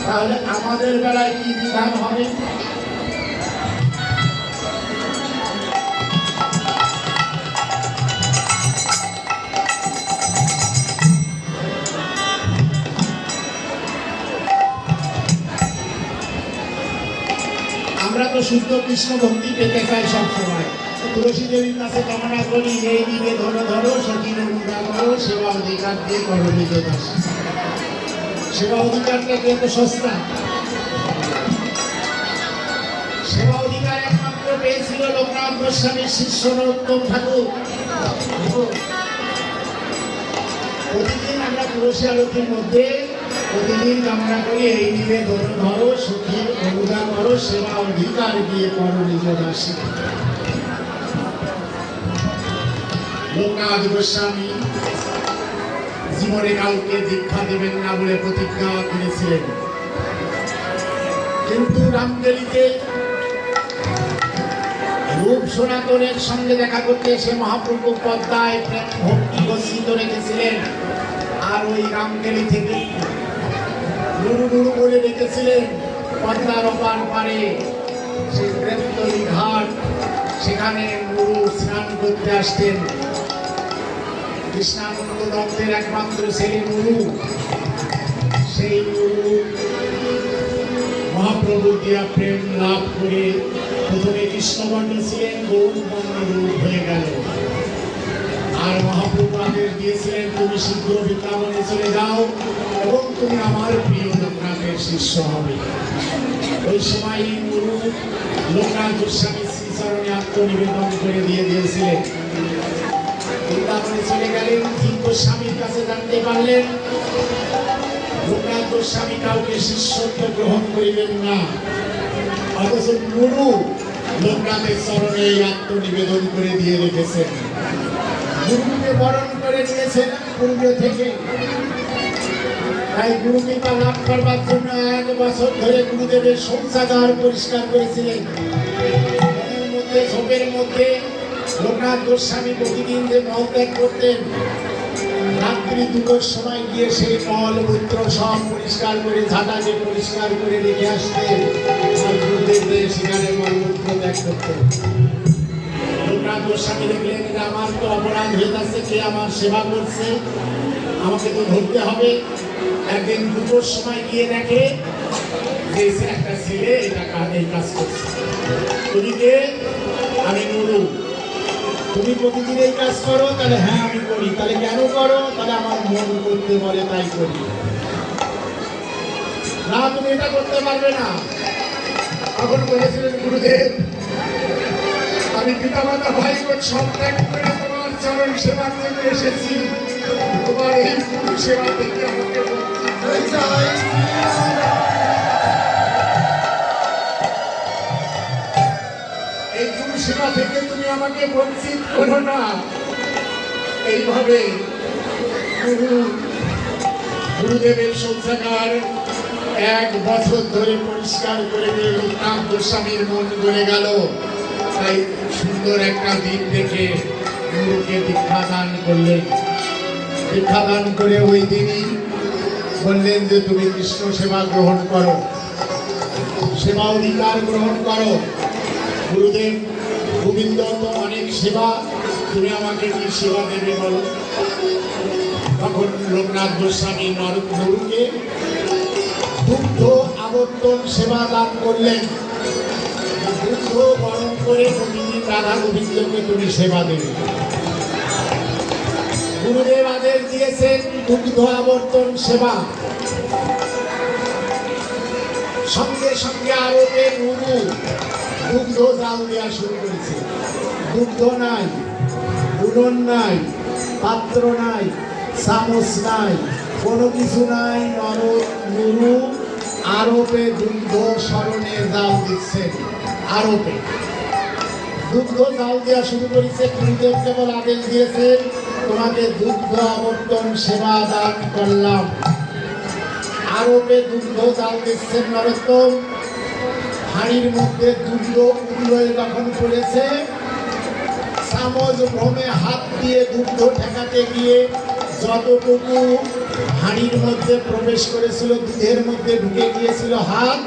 তাহলে আমাদের বেলায় কি বিধান হবে? আমরা তো শুদ্ধ কৃষ্ণ ভক্তি পেতে চাই সবসময়। তুলসী দেবীর কাছে কামনা করি, এই দিকে ধরো ধরো সখীর অনুদান করো, সেবা অধিকার দিয়ে করো নিজে দাস। সেবা অধিকারটা কিন্তু সস্তা। সেবা অধিকার একমাত্র পেয়েছিল লোকনাথ গোস্বামীর শিষ্য নরোত্তম ঠাকুর। প্রতিদিন আমরা তুলসী আরতির মধ্যে প্রতিদিন কামনা করি, এই দিকে ধরো ধরো সখীর অনুদান করো, সেবা অধিকার দিয়ে করো নিজ দাসী। লোকনাথ গোস্বামী জীবনে কাউকে দীক্ষা দেবেন না বলে প্রতিজ্ঞা করেছিলেন, কিন্তু রামকেলিতে রূপ সনাতনের সঙ্গে দেখা করতে এসে মহাপ্রভু পদ্মায় প্রেম ভক্তি গচ্ছিত রেখেছিলেন। আর ওই রামকেলি থেকে নুরু নুরু বলে রেখেছিলেন পদ্মার অপার পারে সেই প্রেমতলী ঘাট, সেখানে নুরু স্নান করতে আসতেন। কৃষ্ণানন্দ দত্তের একমাত্র ছেলে নুরু, সেই নুরু মহাপ্রভু দিয়া প্রেম লাভ করে প্রথমে কৃষ্ণবর্ণ ছিলেন, গৌরবর্ণ রূপ হয়ে গেল। আর মহাপ্রভু আদেশ দিয়েছিলেন তুমি শীঘ্র বৃন্দাবনে চলে যাও এবং তুমি আমার প্রিয় লোকনাথের শিষ্য হবে। ওই সময় নুরু লোকনাথ গোস্বামীর শ্রীচরণে আত্মনিবেদন করে দিয়ে দিয়েছিলেন। বৃন্দাবনে চলে গেলেন, জিন গোস্বামীর কাছে জানতে পারলেন লোকনাথ গোস্বামী কাউকে শিষ্যত্ব গ্রহণ করিলেন না, অথচ নুরু লোকনাথের চরণে এই আত্মনিবেদন করে দিয়ে রেখেছেন। গুরুকে বরণ করে নিয়েছেন পূর্বে থেকে। তাই গুরু কৃপা লাভ করবার জন্য 1 বছর ধরে গুরুদেবের শৌচাগার পরিষ্কার করেছিলেন। মনের মধ্যে ঝোপের মধ্যে লোকনাথ গোস্বামী প্রতিদিন যে মলত্যাগ করতেন, রাত্রি 2টোর সময় গিয়ে সেই মল মূত্র সব পরিষ্কার করে ঝাঁটাকে পরিষ্কার করে রেখে আসতেন। আর গুরুদেবদের সেখানে মলমূত্র ত্যাগ করতেন। লোকনাথ গোস্বামী দেখলেন যে আমার তো অপরাধ হয়ে যাচ্ছে, কে আমার সেবা করছে, আমাকে তো ধরতে হবে। একদিন 2টোর সময় গিয়ে দেখে যে একটা ছেলে এই কাজ করছে। তুমি কে? আমি নুরু। তুমি প্রতিদিন এই কাজ করো? তাহলে হ্যাঁ আমি করি। তাহলে কেন করো? তাহলে আমার মন করতে বলে তাই করি। না, তুমি এটা করতে পারবে না। তখন বলেছিলেন গুরুদেব, আমি পিতামাতা ভাই বোন সব ত্যাগ করে তোমার চরণ সেবার জন্য এসেছি। তোমার এই গুরু সেবা থেকে আমাকে এই গুরু সেবা থেকে তুমি আমাকে বঞ্চিত করো না। এইভাবে গুরুদেবের শৌচাগার 1 বছর ধরে পরিষ্কার করে দিয়ে লোকনাথ গোস্বামীর মন গড়ে গেল। তাই সুন্দর একটা দিন দেখে গুরুকে দীক্ষা দান করলেন। দীক্ষা দান করে ওই দিনই বললেন যে তুমি কৃষ্ণ সেবা গ্রহণ করো, সেবা অধিকার গ্রহণ করো। গুরুদেব, গোবিন্দ তো অনেক সেবা, তুমি আমাকে কি সেবা দেবে বলো? তখন লোকনাথ গোস্বামী গুরুকে দুগ্ধ আবর্তন সেবা দান করলেন। দুগ্ধ গরম করে প্রতিদিন রাধা গোবিন্দকে তুমি সেবা দেবে। গুরুদেব আদেশ দিয়েছেন দুগ্ধ আবর্তন সেবা। সঙ্গে সঙ্গে আরবে নুরু দুগ্ধ জাল দেওয়া শুরু করেছে। দুগ্ধ নাই, উনুন নাই, পাত্র নাই, চামচ নাই, কোনো কিছু নাই। নুরু আরবে দুগ্ধ স্মরণে জাল দিচ্ছে। আরবে দুগ্ধ জাল দেওয়া শুরু করেছে। গুরুদেব কেবল আদেশ দিয়েছেন তোমাকে দুগ্ধ আবর্তন সেবা দান করলাম। আরবে দুগ্ধ জাল দিচ্ছেন নরোত্তম। হাঁড়ির মধ্যে দুগ্ধ উগলয়ে যখন পড়েছে, চামচ ভ্রমে হাত দিয়ে দুগ্ধ ঠেকাতে গিয়ে যতটুকু হাঁড়ির মধ্যে প্রবেশ করেছিল, দুধের মধ্যে ঢুকে গিয়েছিল হাত,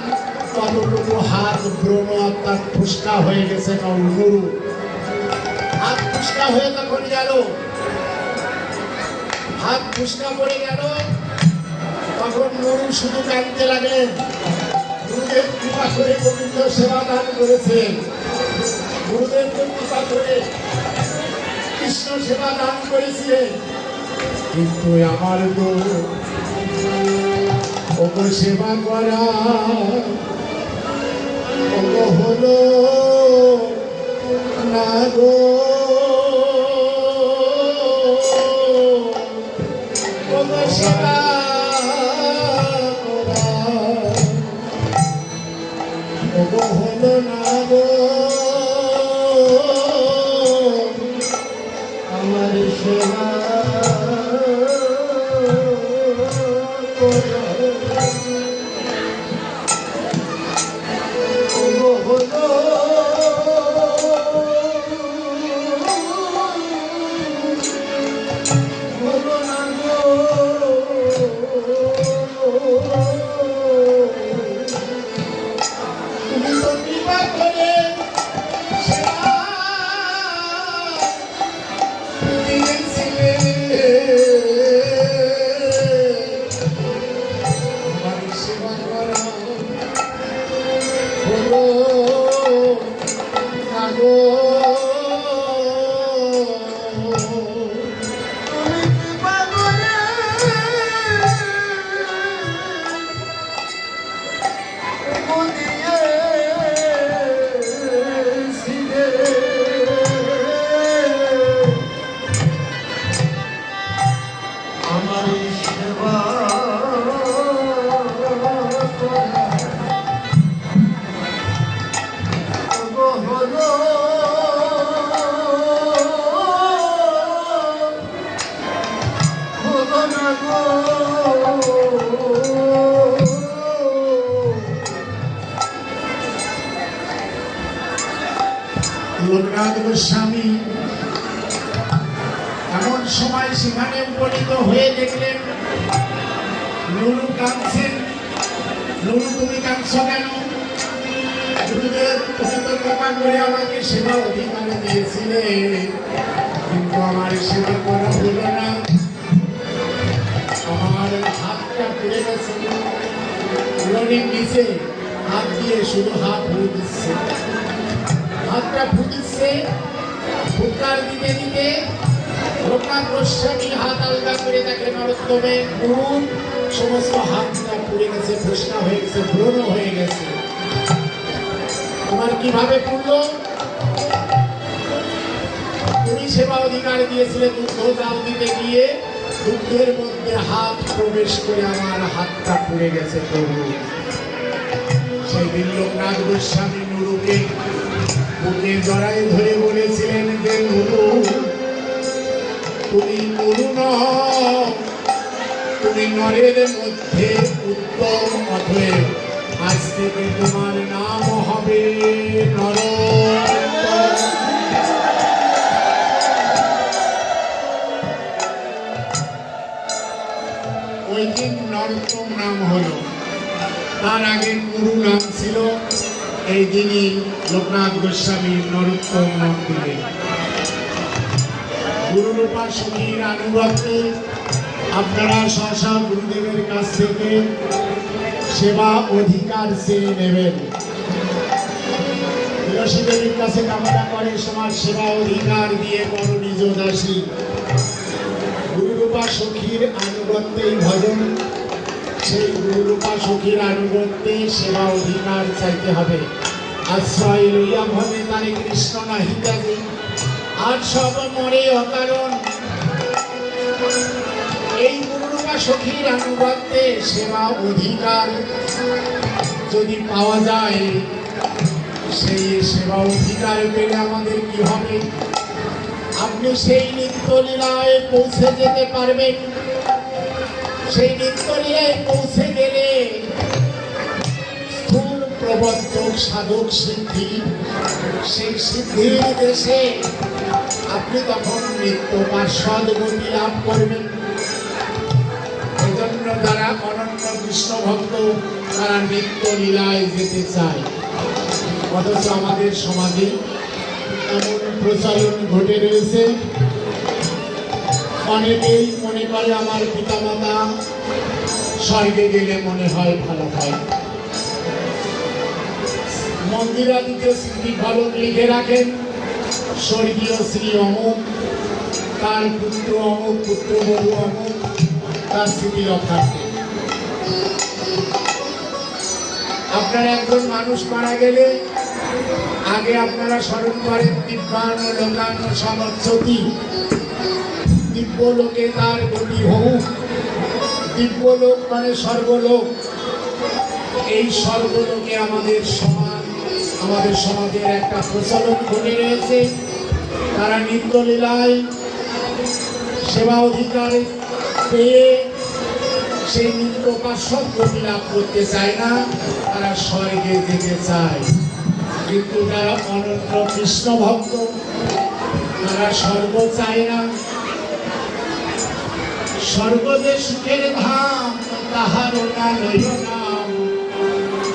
ততটুকু হাত ব্রণ অর্থাৎ ফুসকা হয়ে গেছে। নুরু হাত ফুসকা হয়ে তখন গেল, হাত ফুসকা পড়ে গেল। তখন নুরু শুধু কাঁদতে লাগলেন। গুরুদেব কৃপা করে গোবিন্দ সেবা দান করেছেন, গুরুদেবকে কৃপা করে কৃষ্ণ সেবা দান করেছিলেন, কিন্তু আমার তো ওগো সেবা করা ওগো হলো না গো। ওগো সেবা হলো না গো, আমার সেবা হলো না গো। তুমি তো কৃপা করে সেবা দিয়েছিলে, আমার লোকনাথ গোস্বামী এমন সময় সেখানে উপনীত হয়ে দেখলেন নুরু কাঁদছেন। নুরু, তুমি কাঁদছো কেন? গুরুদেব, তুমি তো কৃপা করে আমাকে সেবা অধিকার দিয়েছিলে, কিন্তু আমার সেবা করা হলো না। আমার হাতটা পুড়ে গেছে, উলনের নিচে হাত দিয়ে শুধু হাত ফুঁ দিচ্ছে, হাতটা ফুঁ দিচ্ছে। ফুৎকার দিতে দিতে লোকনাথ গোস্বামী হাত আলগা করে তাকে নরোত্তমে নুন সমস্ত হাতটা পুড়ে গেছে, ফোসকা হয়ে গেছে, ব্রণ হয়ে গেছে। তোমার কিভাবে পড়লো? তুমি সেবা অধিকার দিয়েছিলে, দুগ্ধ জাল দিতে গিয়ে দুগ্ধের মধ্যে হাত প্রবেশ করে আমার হাতটা পুড়ে গেছে প্রভু। সেই দিন লোকনাথ গোস্বামী নুরুকে বুকে জড়ায় ধরে বলেছিলেন যে নুরু, তুমি নুরু নও, তুমি নরের মধ্যে উত্তম। অতএব আজ থেকে তোমার নাম হবে নর। ওই দিন নরোত্তম নাম হলো, তার আগে নুরু নাম ছিল। এই দিনই লোকনাথ গোস্বামী নরোত্তম নাম দিলেন। গুরুরূপা সখীর আনুগত্যে আপনারা স্ব গুরুদেবের কাছ থেকে সেবা অধিকার চেয়ে নেবেন। তুলসী দেবীর কাছে কামনা করে সমাজ সেবা অধিকার দিয়ে করো নিজ দাসী। গুরুরূপা সখীর আনুগত্যেই ভজন, সেই গুরুরূপা সখীর আনুগত্যে সেবা অধিকার চাইতে হবে। আশ্রয় লইয়া ভবে তারে কৃষ্ণ নাহি জানি, আর সব মরে অকারণ। এই গুরুরূপা সখীর আনুগত্যে সেবা অধিকার যদি পাওয়া যায়, সেই সেবা অধিকার পেলে আমাদের কি হবে? আপনি সেই নিত্য লীলায় পৌঁছে যেতে পারবেন। সেই নিত্য লীলায় পৌঁছে গেলে স্থূল প্রবর্তক সাধক সিদ্ধি, সেই সিদ্ধির দেশে আপনি তখন নিত্য পার্শ্বদ গতি লাভ করবেন। এজন্য যারা অনন্য কৃষ্ণ ভক্ত, তারা নিত্য লীলায় যেতে চায়। অথচ আমাদের সমাজে এমন প্রচলন ঘটে রয়েছে, অনেকেই মনে করে আমার পিতামাতা স্বর্গে গেলে মনে হয় ভালো হয়। মন্দিরাদিতে স্মৃতি ফলক লিখে রাখেন, স্বর্গীয় শ্রী অমুক, তার পুত্র অমুক, পুত্রবধূ অমুক, তার স্মৃতি রক্ষার্থে। আপনার একজন মানুষ মারা গেলে আগে আপনারা স্মরণ করেন দিব্যান্ন লোকান্ন সমচ্ছতি, দিব্যলোকে তার গতি হোক। দিব্যলোক মানে স্বর্গলোক। এই স্বর্গলোকে আমাদের সমাজের একটা প্রচলন ঘটে রয়েছে। তারা নিত্য লীলায় সেবা অধিকার পেয়ে সেই নিত্য পার্শ্বদ গতি লাভ করতে চায় না, তারা স্বর্গে যেতে চায়। কিন্তু যারা অনন্ত কৃষ্ণ ভক্ত, তারা স্বর্গ চায় না। স্বর্গ যে সুখের ধাম, তাহার না লইল নাম,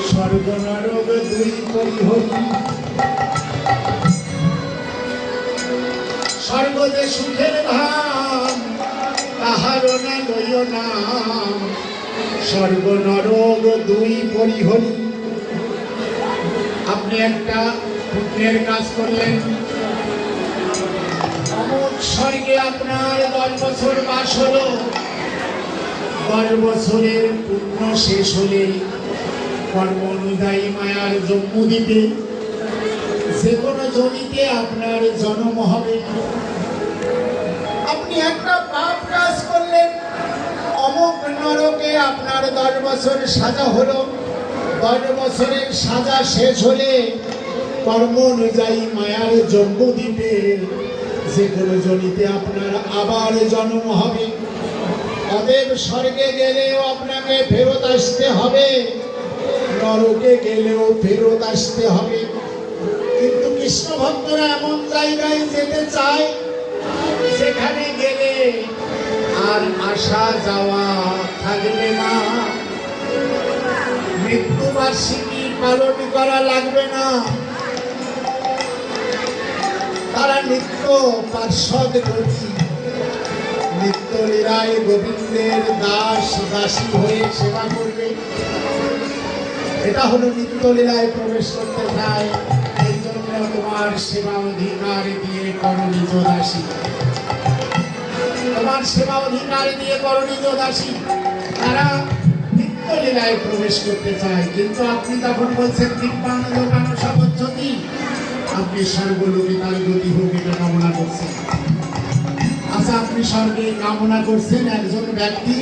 স্বর্গ নরক দুই পরিহরি। স্বর্গ যে সুখের ধাম, তাহার না লইল নাম, স্বর্গ নরক দুই পরিহরি। আপনি একটা পুণ্যের কাজ করলেন, অমুক স্বর্গে আপনার 10 বছর বাস হলো। 10 বছরের পুণ্য শেষ হলে কর্ম অনুযায়ী মায়ার জন্মদ্বীপে যে কোনো জমিতে আপনার জন্ম হবে। আপনি একটা পাপ কাজ করলেন, অমুক নরকে আপনার 10 বছর সাজা হলো। 10 বছরের সাজা শেষ হলে কর্ম অনুযায়ী মায়ার জন্মদ্বীপে যে কোনো জনিতে আপনার আবার জন্ম হবে। অতএব স্বর্গে গেলেও আপনাকে ফেরত আসতে হবে, নরকে গেলেও ফেরত আসতে হবে। কিন্তু কৃষ্ণ ভক্তরা এমন জায়গায় যেতে চায় সেখানে গেলে আর আসা যাওয়া থাকবে না, মৃত্যুবার্ষিকী পালন করা লাগবে না, তারা নিত্য পার্ষদ গতি, নিত্য লীলায় গোবিন্দের দাস দাসী হয়ে সেবা করবে। এটা হলো নিত্য লীলায় প্রবেশ করতে চায়, এই জন্য তোমার সেবা অধিকার দিয়ে করো নিজ দাসী, তোমার সেবা অধিকার দিয়ে করো নিজ দাসী। তারা নিত্য লীলায় প্রবেশ করতে চায়, কিন্তু আপনি তখন বলছেন দিব্যাং লোকানো সগচ্ছতি, আপনি স্বর্গলোকে তার গতি হোক এটা কামনা করছেন। আচ্ছা, আপনি স্বর্গে কামনা করছেন, একজন ব্যক্তি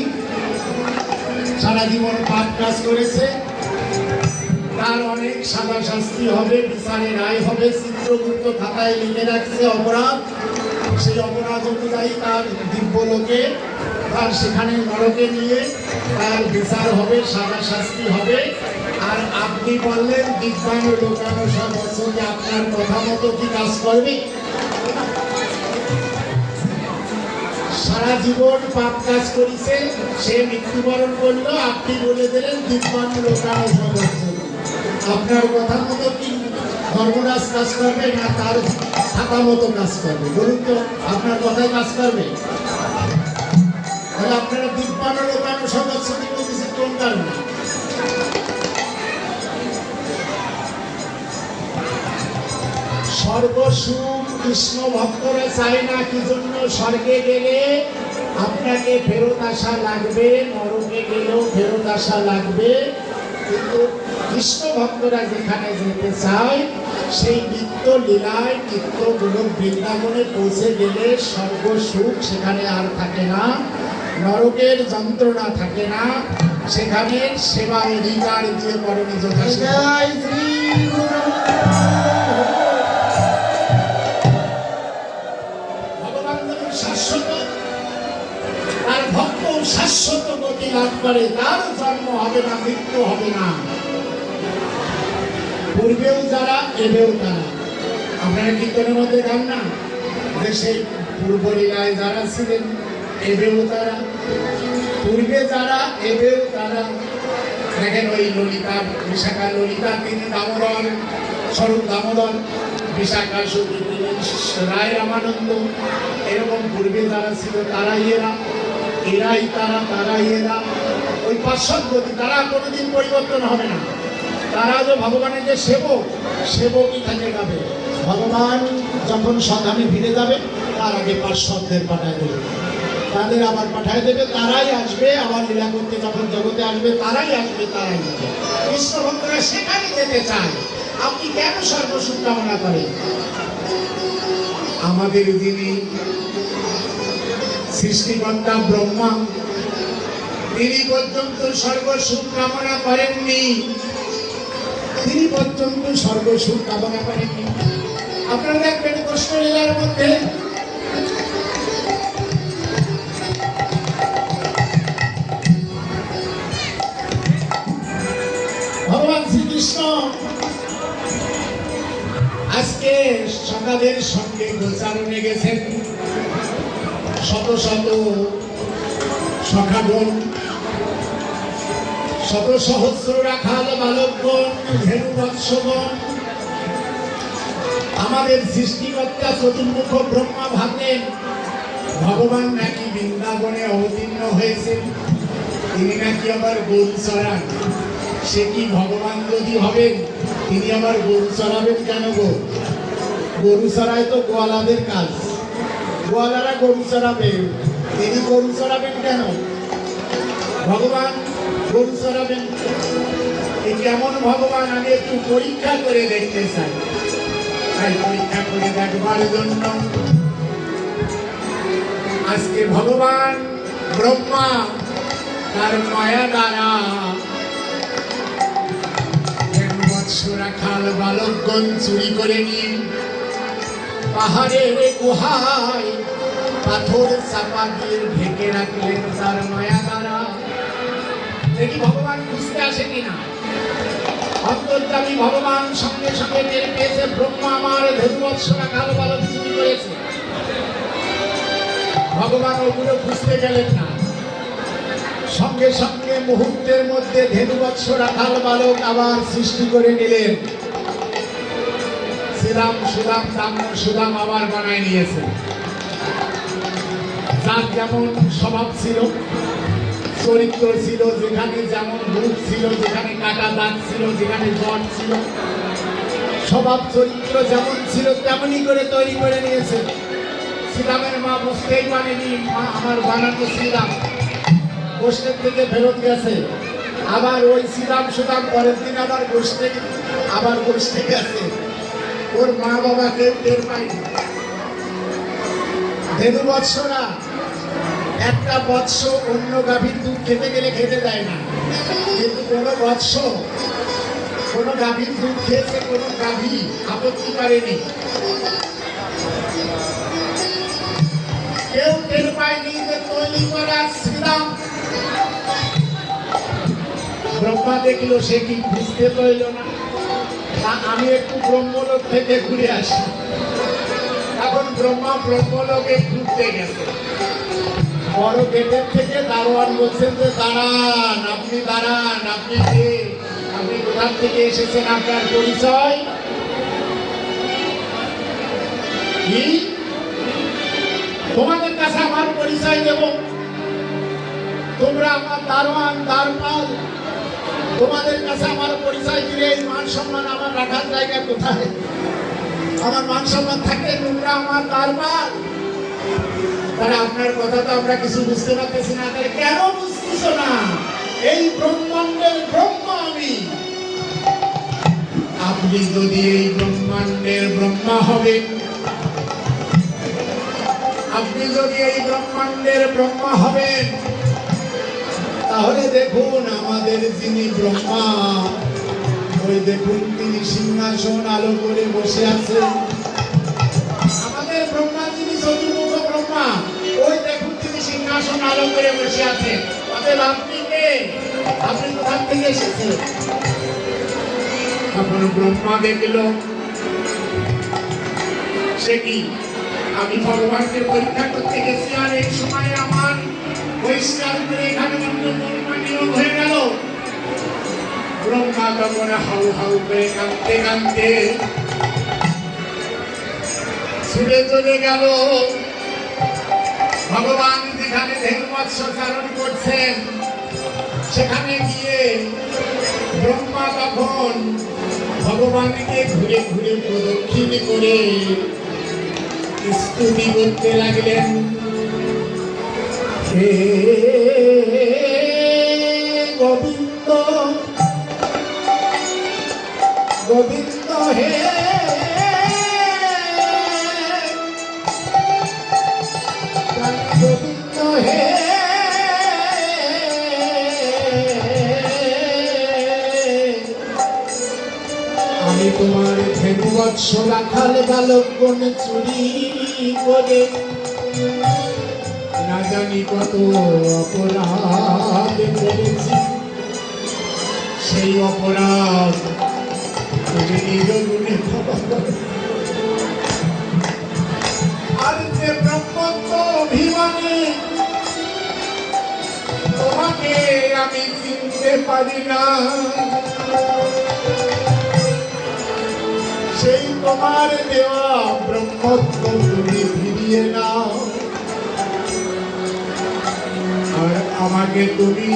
সারা জীবন পাপ কাজ করেছে, তার অনেক সাজা শাস্তি হবে, বিচারে রায় হবে, চিত্রগুপ্ত খাতায় লিখে রাখছে অপরাধ, সেই অপরাধ অনুযায়ী তার দিব্যলোকে তার সেখানে নরকে নিয়ে তার বিচার হবে, সাজা শাস্তি হবে। আর আপনি বললেন দিব্যাং লোকানো সগচ্ছতি, আপনার কথা মতো কি কাজ করবে? সারা জীবন পাপ কাজ করেছে, সে মৃত্যুবরণ করলো, আপনি বলে দিলেন দিব্যাং লোকানো সগচ্ছতি, আপনার কথা মতো কি ধর্মরাজ কাজ করবে না তার খাতা মতো কাজ করবে? বলুন তো, আপনার কথায় কাজ করবে? তাহলে আপনারা দিব্যাং লোকানো সগচ্ছতি বলতেছেন কোন কারণে? স্বর্গসুখ কৃষ্ণ ভক্তরা চায় না, কি জন্য? স্বর্গে গেলে আপনাকে ফেরত আসা লাগবে, নরকে গেলেও ফেরত আসা লাগবে, কিন্তু কৃষ্ণ ভক্তরা যেখানে যেতে চায় সেই নিত্য লীলায় নিত্য গোলক বৃন্দাবনে পৌঁছে গেলে স্বর্গসুখ সেখানে আর থাকে না, নরকের যন্ত্রণা থাকে না, সেখানে সেবা অধিকার দিয়ে করে নিজ দাসী। তার ভক্ত শাশ্বত গতি লাভ করে, তার জন্ম হবে না, মৃত্যু হবে না, পূর্বেও যারা এবেও তারা। আপনারা কীর্তনের মধ্যে গান না যে সেই পূর্ব লীলায় যারা ছিলেন এবেও তারা, পূর্বে যারা এবেও তারা। দেখেন ওই ললিতা, বিশাখা ললিতা তিনি দামোদর, স্বরূপ দামোদর, বিশাখা সুখী তিনি রায় রামানন্দ, এরকম পূর্বে যারা ছিল তারাই এরা, এরাই তারা, তারাই এরা। ওই পার্শ্বদ গতি, তারা কোনোদিন পরিবর্তন হবে না, তারা যে ভগবানের যে সেবক, সেবকই থাকে যাবে। ভগবান যখন সন্ধানে ফিরে যাবে তার আগে পার্শ্বদের পাঠায় দেবে, তাদের আবার পাঠায় দেবে, তারাই আসবে আবার লীলা করতে, যখন জগতে আসবে তারাই আসবে, তারাই যাবে। কৃষ্ণ ভক্তরা সেখানে যেতে চায়, আপনি কেন সর্বসুখ কামনা করেন? আমাদের যিনি সৃষ্টিকর্তা ব্রহ্মা, তিনি পর্যন্ত সর্বসুখ কামনা করেননি, তিনি পর্যন্ত সর্বসুখ কামনা করেননি। আপনারা দেখবেন কৃষ্ণ লীলার মধ্যে ভগবান শ্রীকৃষ্ণ আজকে সকালের সঙ্গে গোচারণে গেছেন, শত শত সখাগণ, শত সহস্র রাখাল বালকগণ, ধেনু বৎসগণ। আমাদের সৃষ্টিকর্তা চতুর্মুখ ব্রহ্মা ভাবলেন ভগবান নাকি বৃন্দাবনে অবতীর্ণ হয়েছেন, তিনি নাকি আবার গরু চড়ান। সে কি ভগবান যদি হবেন তিনি আবার গরু চড়াবেন কেন? গরু চড়ায় তো গোয়ালাদের কাজ, গোয়ালারা গরু চড়াবে, তিনি গরু চড়াবেন কেন? ভগবান গরু চড়াবেন, এই কেমন ভগবান? আমি একটু পরীক্ষা করে দেখতে চাই, তাই পরীক্ষা করে দেখবার জন্য আজকে ভগবান ব্রহ্মা তার মায়া দ্বারা রাখাল বালকগণ চুরি করে নিয়ে পাহাড়ের গুহায় পাথর চাপা দিয়ে ঢেকে রাখলেন তার মায়া দ্বারা। দেখি ভগবান বুঝতে আসে কিনা। অন্তর্যামী ভগবান সঙ্গে সঙ্গে টের পেয়েছে ব্রহ্মা আমার ধনুবৎসরা কালো বালক চুরি করেছে। ভগবান ওগুলো বুঝতে গেলেন না, সঙ্গে সঙ্গে মুহূর্তের মধ্যে ধেনুবৎস রাখাল বালক আবার সৃষ্টি করে নিলেন। শ্রীরাম সুদাম দামোদর সুদাম আবার বানায় নিয়েছে। যার যেমন স্বভাব ছিল, চরিত্র ছিল, যেখানে যেমন রূপ ছিল, যেখানে কাটা দাঁত ছিল, যেখানে জট ছিল, স্বভাব চরিত্র যেমন ছিল তেমনই করে তৈরি করে নিয়েছে। শ্রীরামের মা বুঝতেই পারেনি মা আমার বানানো শ্রীরাম গোষ্ঠের থেকে ফেরত গেছে। আবার ওই শ্রীরাম সুদাম পরের দিন আবার গোষ্ঠে গেছে। ওর মা বাবা কেউ টের পায়নি। ধেনুবৎসরা একটা বৎস অন্য গাভীর দুধ খেতে গেলে খেতে দেয় না, কিন্তু কোনো গাভীর দুধ খেয়েছে কোনো গাভী আপত্তি করেনি, কেউ টের পায়নি যে তৈরি করা শ্রীরাম। ব্রহ্মা দেখলো, সে কি বুঝতে পারল না। আমি একটু ব্রহ্মলোক থেকে ঘুরে আসি। এখন ব্রহ্মা ব্রহ্মলোকে ঘুরতে গেছে। বড় গেটের থেকে দারোয়ান বলছেন যে দাঁড়ান, আপনি দাঁড়ান, আপনি কে, আপনি কোথা থেকে এসেছেন, আপনার পরিচয় কি? তোমাদের কাছে আমার পরিচয় দেব? তোমরা আমার দারোয়ান দারপাল, তোমাদের কাছে আমার পরিচয় দিলে এই মান সম্মান আমার রাখার জায়গা কোথায়? আমার মান সম্মান থাকে, তোমরা আমার দারপাল। তারা আপনার কথা তো আমরা কিছু বুঝতে পারতেছি না। তাহলে কেন বুঝতেছ না? এই ব্রহ্মাণ্ডের ব্রহ্মা আমি। আপনি যদি এই ব্রহ্মাণ্ডের ব্রহ্মা হবেন, আপনি যদি এই ব্রহ্মাণ্ডের ব্রহ্মা হবেন, তাহলে দেখুন আমাদের যিনি ব্রহ্মা, ওই দেখুন তিনি সিংহাসন আলো করে বসে আছেন। আমাদের ব্রহ্মা যিনি চতুর্মুখ ব্রহ্মা, ওই দেখুন তিনি সিংহাসন আলো করে বসে আছেন। অতএব আপনি কে? আপনি কোথা থেকে এসেছেন? এখন ব্রহ্মা দেখল, সে কি আমি ভগবানকে পরীক্ষা করতে গেছি, আর এই সময় আমার বহিষ্কার করে এখানে নিয়োগ হয়ে গেল। ব্রহ্মা তখন হাউ হাউ করে কাঁদতে কাঁদতে ছুটে চলে গেল। ভগবান যেখানে ধেনুবৎস চারণ করছেন সেখানে গিয়ে ব্রহ্মা তখন ভগবানকে ঘুরে ঘুরে প্রদক্ষিণ করে স্তুতি করতে লাগলেন। হে গোবিন্দ গোবিন্দ হে গোবিন্দ হে আমি তোমার ধেনুবৎস রাখাল বালক কোনে চুরি করে না জানি কত অপরাধ করেছি। সেই অপরাধ তুমি নিজ গুণে আর যে ব্রহ্মত্ব অভিমানে তোমাকে আমি চিনতে পারি না, সেই তোমার দেওয়া ব্রহ্মত্ব তুমি ফিরিয়ে নাও, আর আমাকে তুমি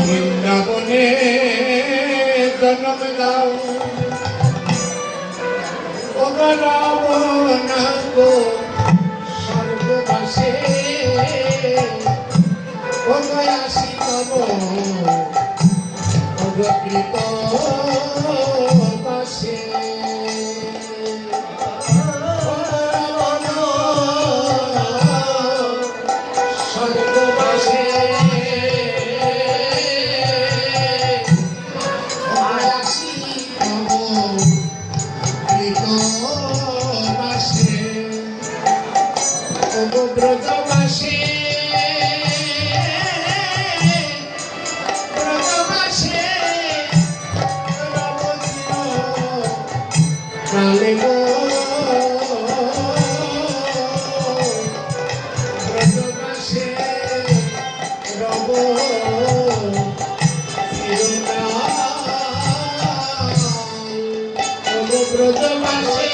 বৃন্দাবনে জন্ম দাও। ও রাবণ গো সর্ববাসে, ও আসি তব অগ্রকৃত বাসে। কালে গো ব্রজবাসে রব ব্রজবাসে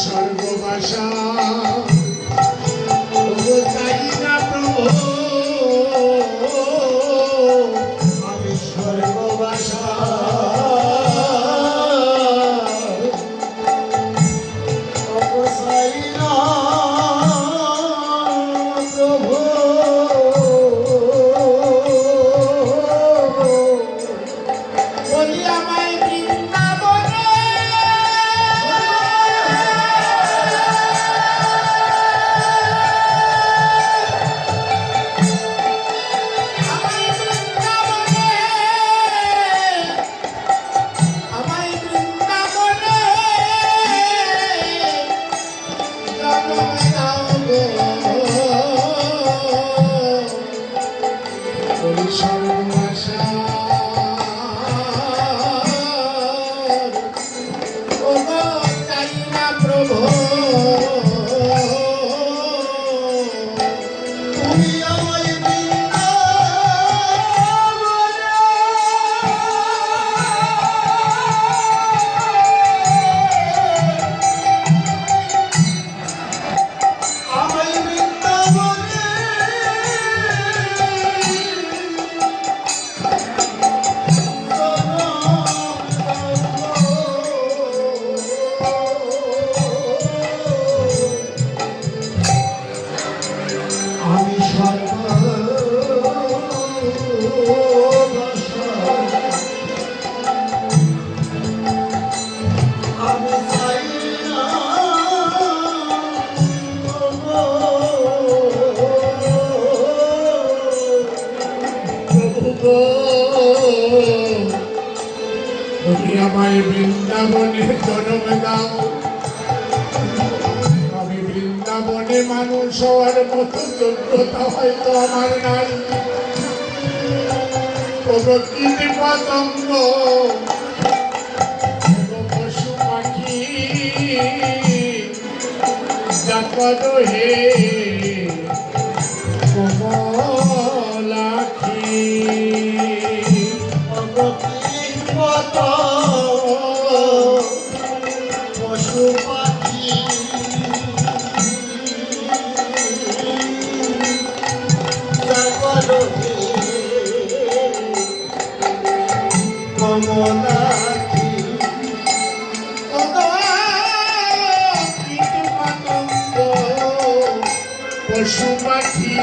সর্ববাসা চাই না প্রভু আমি সর্ববাসা চাই না প্রভু বলি আমায় বৃন্দাবনে আমায় বৃন্দাবনে জন্ম দাও আমি বৃন্দাবনে মানুষ হওয়ার মতো যোগ্যতা হয়তো আমার নাই প্রকৃতি পতঙ্গ পশু পাখি জাপদ হে কমলাখি পশু পাখি কমলাখি পশু পাখি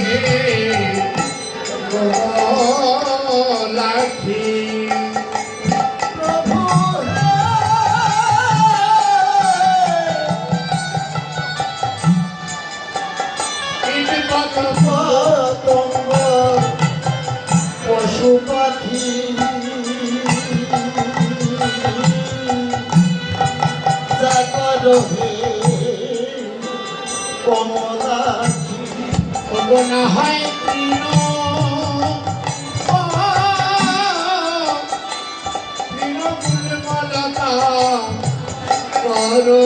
হে কমলাখি পশু পাখি কমলাখি না হয় তৃণমূলতা করো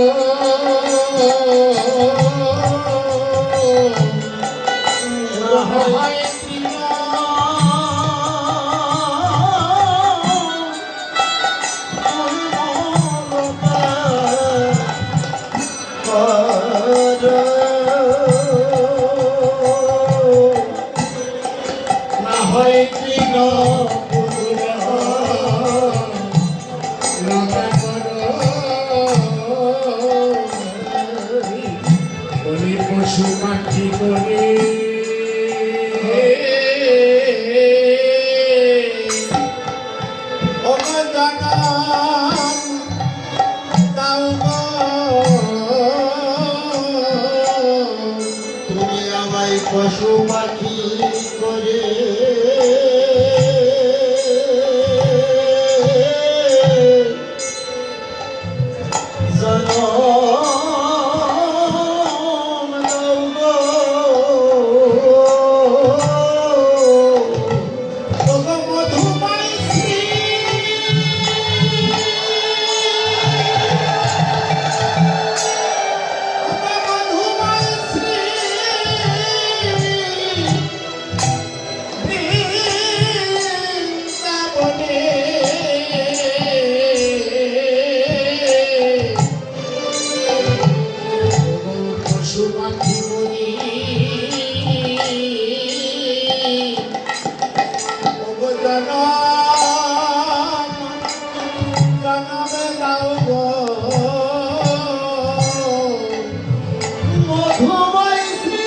না হয় পশু পাখি করে তুমি আমায় পশু পাখি করে জনম দাও গো। ওগো মধুময় শ্রী, ওগো মধুময় শ্রী, বৃন্দাবনে ওগো পশু পাখি বলি, ওগো জনমে দাও গো। মধুময় শ্রী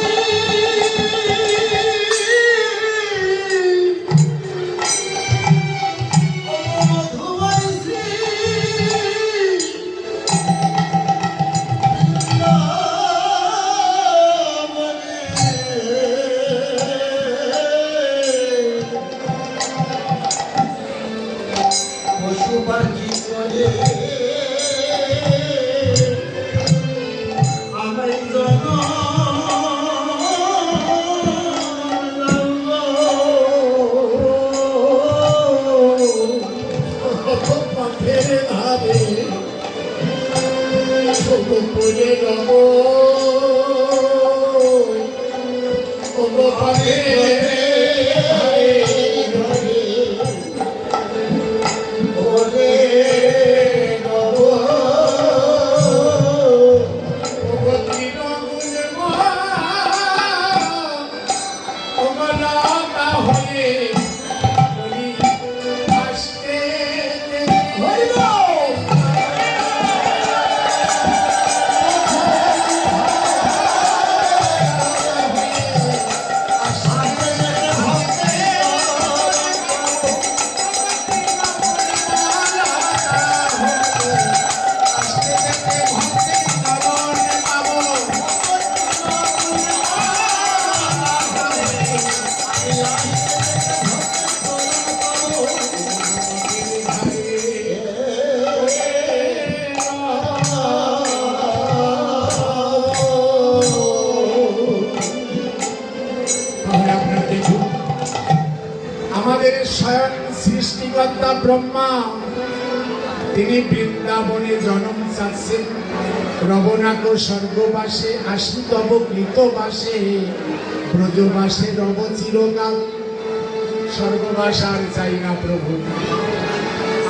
ও মধুময় শ্রী পশু পাখি করে আমায় পথের ধারে গোপনে রব, ওগো পথের ধারে ওরে নব ওগো তৃণমূল মা, ওগো লতা হয়ে বলি আসতে হরিব আমাদের স্বয়ং সৃষ্টিকর্তা ব্রহ্মা তিনি বৃন্দাবনে জন্ম চাচ্ছেন। রবনাক স্বর্গবাসে আশিতব কৃতবাসে ব্রজবাসে রব চিরকাল। স্বর্গবাস আর চাই না প্রভু।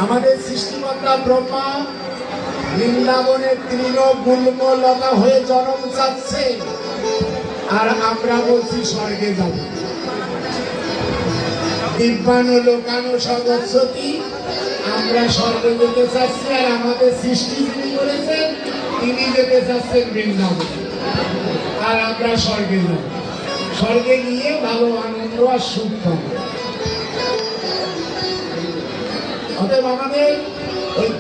আমাদের সৃষ্টিকর্তা ব্রহ্মা বৃন্দাবনে তৃণ গুল্ম লতা হয়ে জন্ম চাচ্ছে, আর আমরা বলছি স্বর্গে যাব। দিব্যানো লোকানো সদস্যতি, আমরা স্বর্গে যেতে চাচ্ছি, আর আমাদের সৃষ্টি যিনি করেছেন তিনি যেতে চাচ্ছেন বৃন্দাবনে, আর আমরা স্বর্গে যাব। স্বর্গে গিয়ে ভালো আনন্দ আর সুখ পাবো। অতএব আমাদের ওই